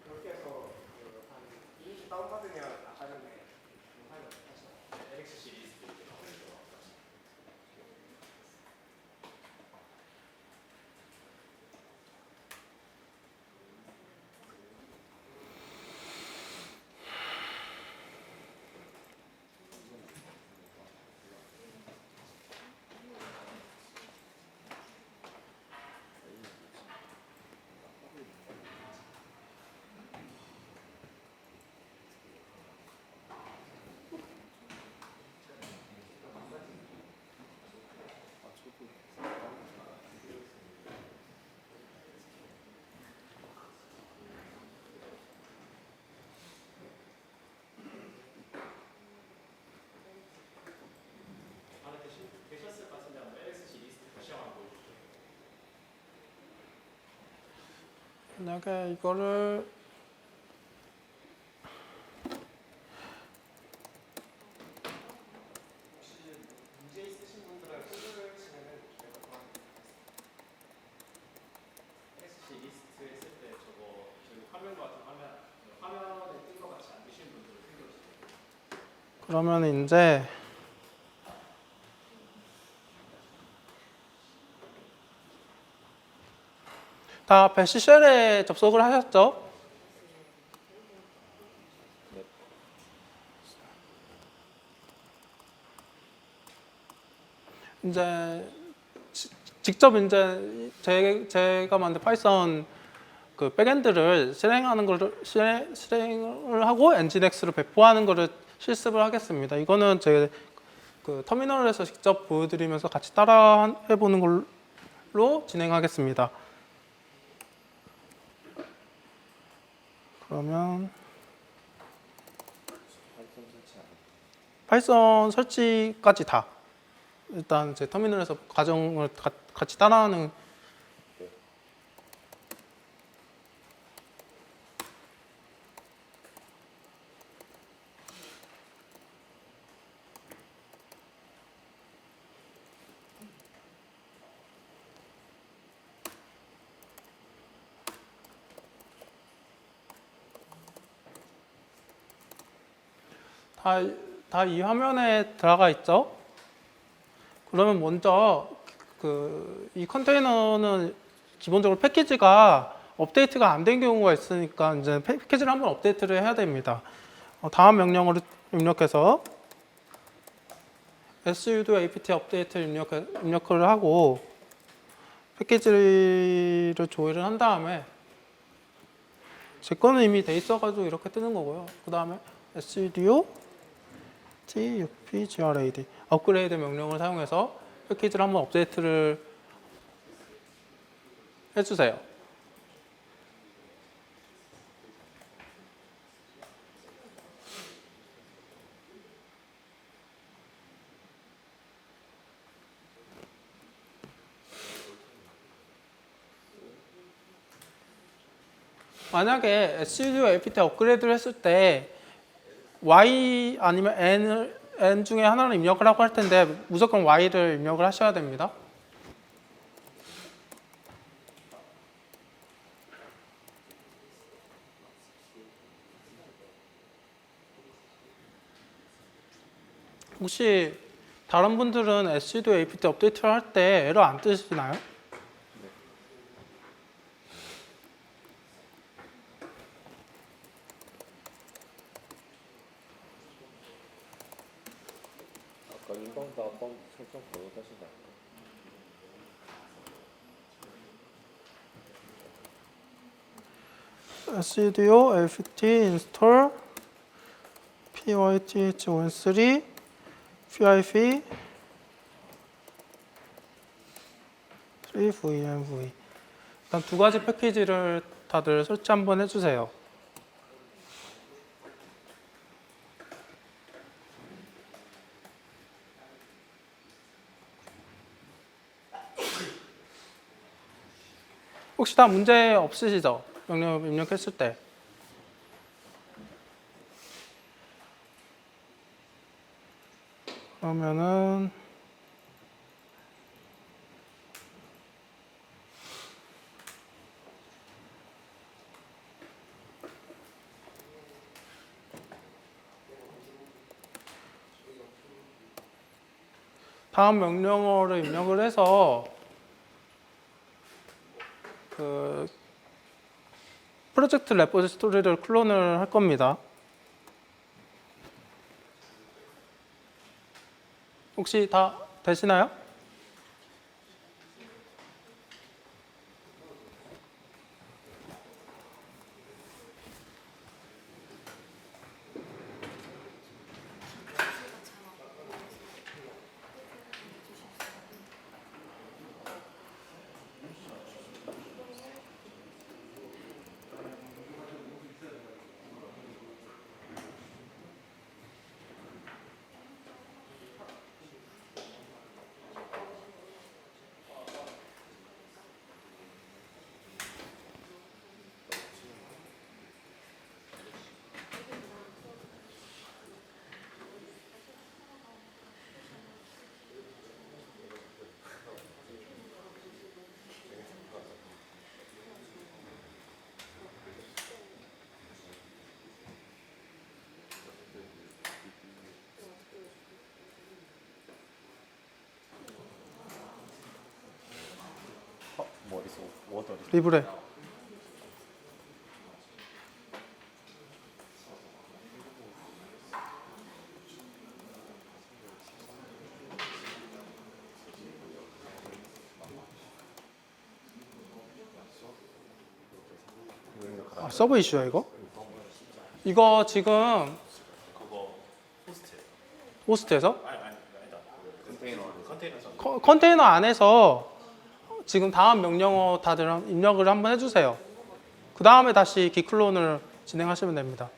그렇게 해서 한 이미지 다운받으면 아까 전에 만약에 이거를 그러면 이제 다 배시쉘에 접속을 하셨죠? 이제 직접 이제 제가 만든 파이썬 그 백엔드를 실행하는 거를 실행을 하고 엔진엑스로 배포하는 거를 실습을 하겠습니다. 이거는 제 그 터미널에서 직접 보여드리면서 같이 따라 해보는 걸로 진행하겠습니다. 그러면 파이썬 설치까지 다 일단 제 터미널에서 과정을 같이 따라하는 다 이 화면에 들어가 있죠? 그러면 먼저 이 컨테이너는 기본적으로 패키지가 업데이트가 안 된 경우가 있으니까 이제 패키지를 한번 업데이트를 해야 됩니다. 다음 명령어를 입력해서 sudo apt 업데이트를 입력을 하고 패키지를 조회를 한 다음에 제 거는 이미 돼 있어가지고 이렇게 뜨는 거고요. 그 다음에 sudo tupgrad 업그레이드 명령을 사용해서 패키지를 한번 업데이트를 해주세요. 만약에 sudo apt 업그레이드를 했을 때 y 아니면 n 중에 하나를 입력을 하고 할 텐데 무조건 y를 입력을 하셔야 됩니다. 혹시 다른 분들은 sudo apt 업데이트를 할 때 에러 안 뜨시나요? 아까 인바운드 아웃바운드 설정 번호 다시 나올까? sudo apt install pyth13 pip 3vmv 일단 두 가지 패키지를 다들 설치 한번 해주세요. 혹시 다 문제 없으시죠? 명령 입력했을 때. 그러면은 다음 명령어를 입력을 해서 그 프로젝트 레포지토리를 클론을 할 겁니다. 혹시 다 되시나요? 뭐 어디서 워드 어디 리브레. 아, 서버 이슈야 이거? 이거 지금 호스트에서? 컨테이너 안에서 지금 다음 명령어 다들 입력을 한번 해주세요. 그 다음에 다시 기클론을 진행하시면 됩니다.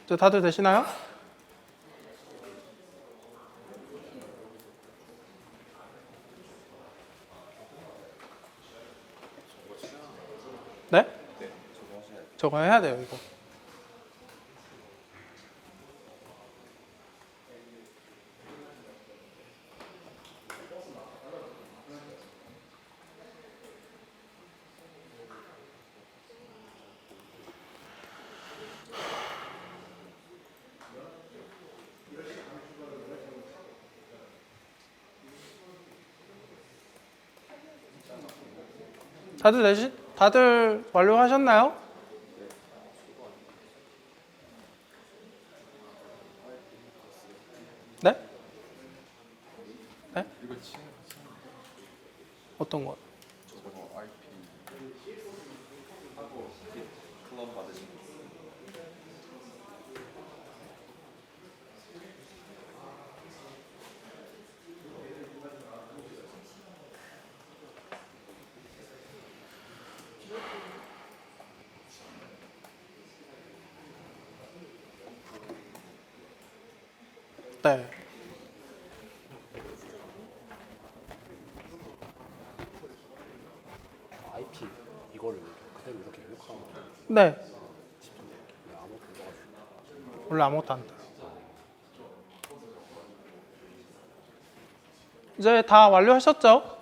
이제 다들 되시나요? 네? 저거 해야 돼요, 이거. 다들 완료하셨나요? 네? 네? 어떤 거? 클럽 받으신 거 네. IP 이거를 그대로 이렇게 입력하면 네. 원래 아무것도 안 돼요. 이제 다 완료하셨죠?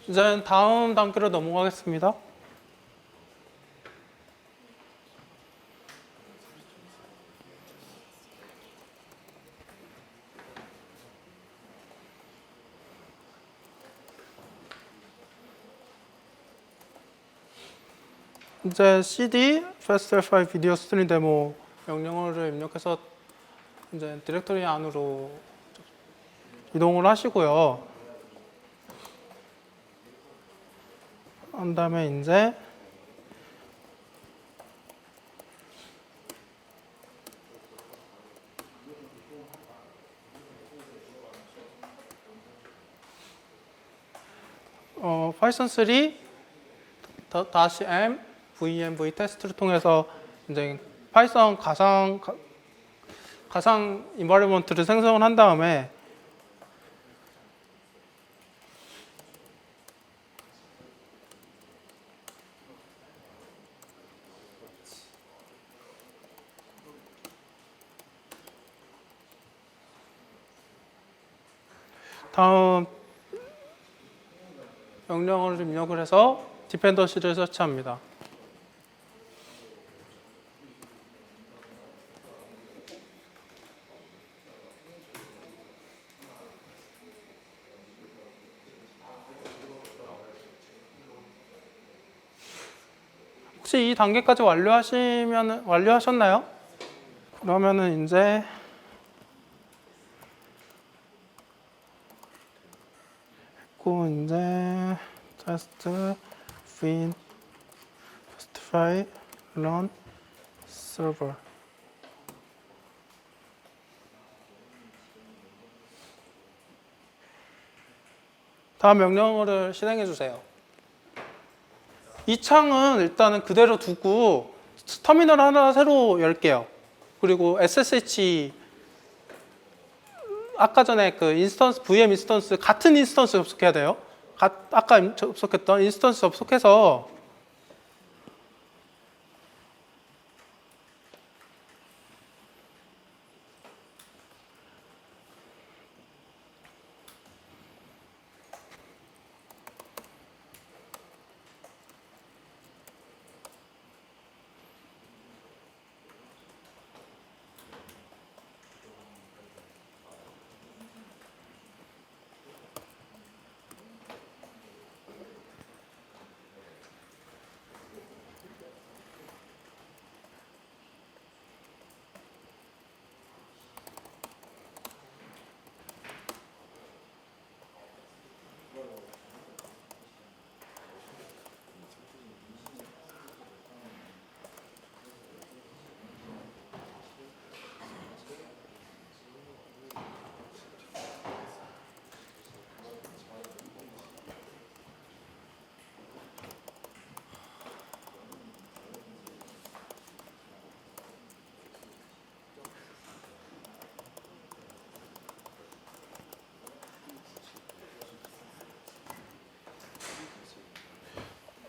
이제 다음 단계로 넘어가겠습니다. 이제 cd fastl5 비디오 스트림 데모 명령어를 입력해서 이제 디렉토리 안으로 이동을 하시고요. 한 다음에 이제 파이썬 3 -m venv 테스트를 통해서 이제 파이썬 가상 인바이러먼트를 생성을 한 다음에 다음 명령어를 입력을 해서 디펜던시를 설치합니다. 혹시 이 단계까지 완료하셨나요? 그러면은 이제 이제 test fin first try run server 다음 명령어를 실행해 주세요. 이 창은 일단은 그대로 두고 터미널 하나 새로 열게요. 그리고 SSH 아까 전에 그 인스턴스 VM 인스턴스 같은 인스턴스 접속해야 돼요. 아까 접속했던 인스턴스 접속해서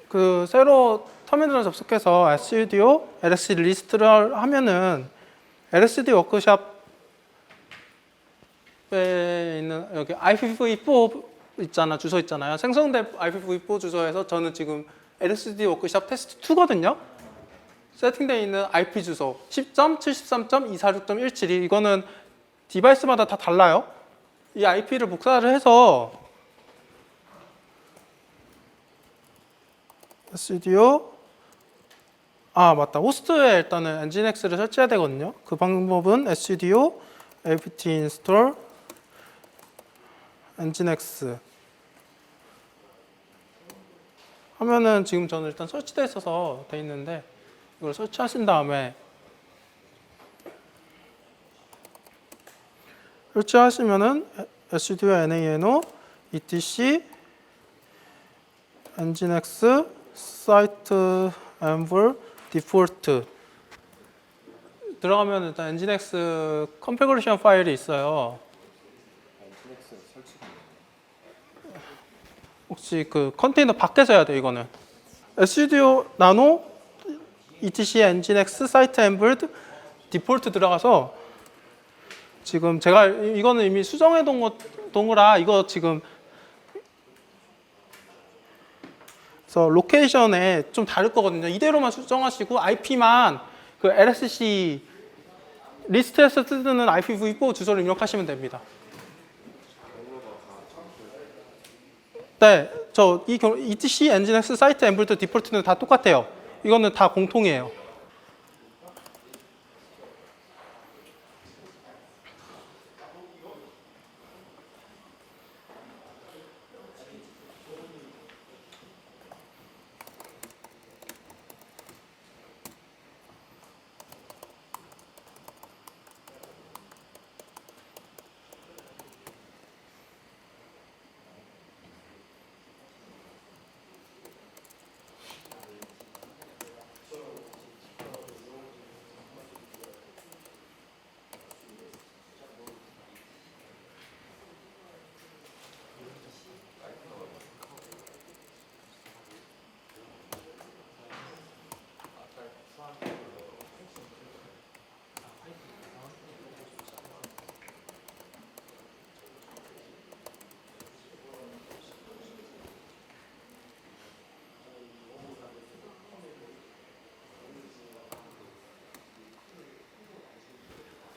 그 새로 터미널을 접속해서 studio lsd 리스트를 하면은 lsd 워크샵에 있는 여기 ipv4 있잖아, 주소 있잖아요. 생성된 ipv4 주소에서 저는 지금 lsd 워크샵 테스트 2거든요. 세팅되어 있는 IP 주소 10.73.246.172 이거는 디바이스마다 다 달라요. 이 IP를 복사를 해서 studio 맞다. 호스트에 일단은 nginx를 설치해야 되거든요. 그 방법은 studio apt install nginx 하면은 지금 저는 일단 설치되어 있어서 돼 있는데 이걸 설치하신 다음에 설치하시면은 studio nano etc nginx site env default 들어가면 일단 nginx configuration 파일이 있어요. 혹시 그 컨테이너 밖에서 해야 돼 이거는. studio nano etc nginx site env default 들어가서 지금 제가 이거는 이미 수정해 둔 거라 이거 지금 그래서 로케이션에 좀 다를 거거든요. 이대로만 수정하시고 IP만 그 LSC 리스트에서 뜨는 IPv4 주소를 입력하시면 됩니다. 네, 저 이 etc nginx 사이트 엠블드 디폴트는 다 똑같아요. 이거는 다 공통이에요.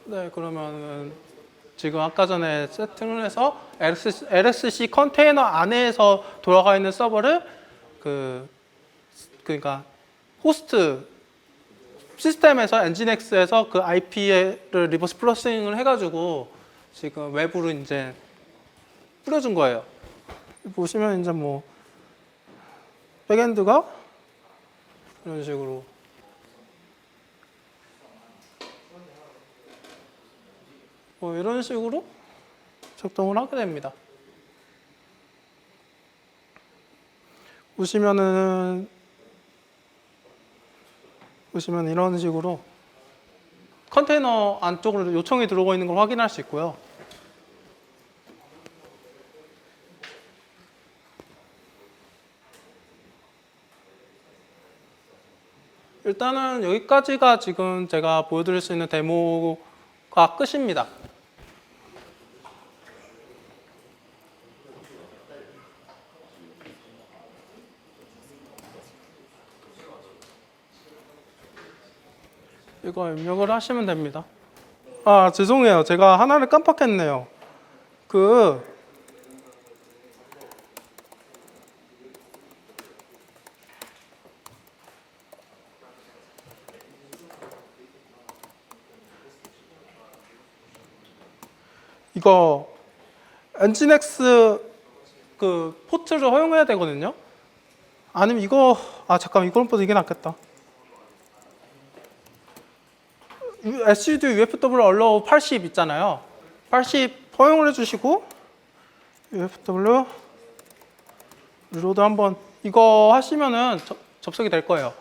네, 그러면은 지금 아까 전에 세팅을 해서 LSC 컨테이너 안에서 돌아가 있는 서버를 그러니까 호스트 시스템에서 엔진엑스에서 그 IP를 리버스 플러싱을 해가지고 지금 외부로 이제 뿌려준 거예요. 보시면 이제 뭐 백엔드가 이런 식으로 뭐 이런 식으로 작동을 하게 됩니다. 보시면 이런 식으로 컨테이너 안쪽으로 요청이 들어오고 있는 걸 확인할 수 있고요. 일단은 여기까지가 지금 제가 보여드릴 수 있는 데모가 끝입니다. 이거 입력을 하시면 됩니다. 아, 죄송해요. 제가 하나를 깜빡했네요. 이거 엔진엑스 포트를 허용해야 되거든요. 아니면 잠깐만, 이거보다 이게 낫겠다. SUD UFW allow 80 있잖아요. 80 허용을 해주시고 UFW 리로드 한번 이거 하시면은 접속이 될 거예요.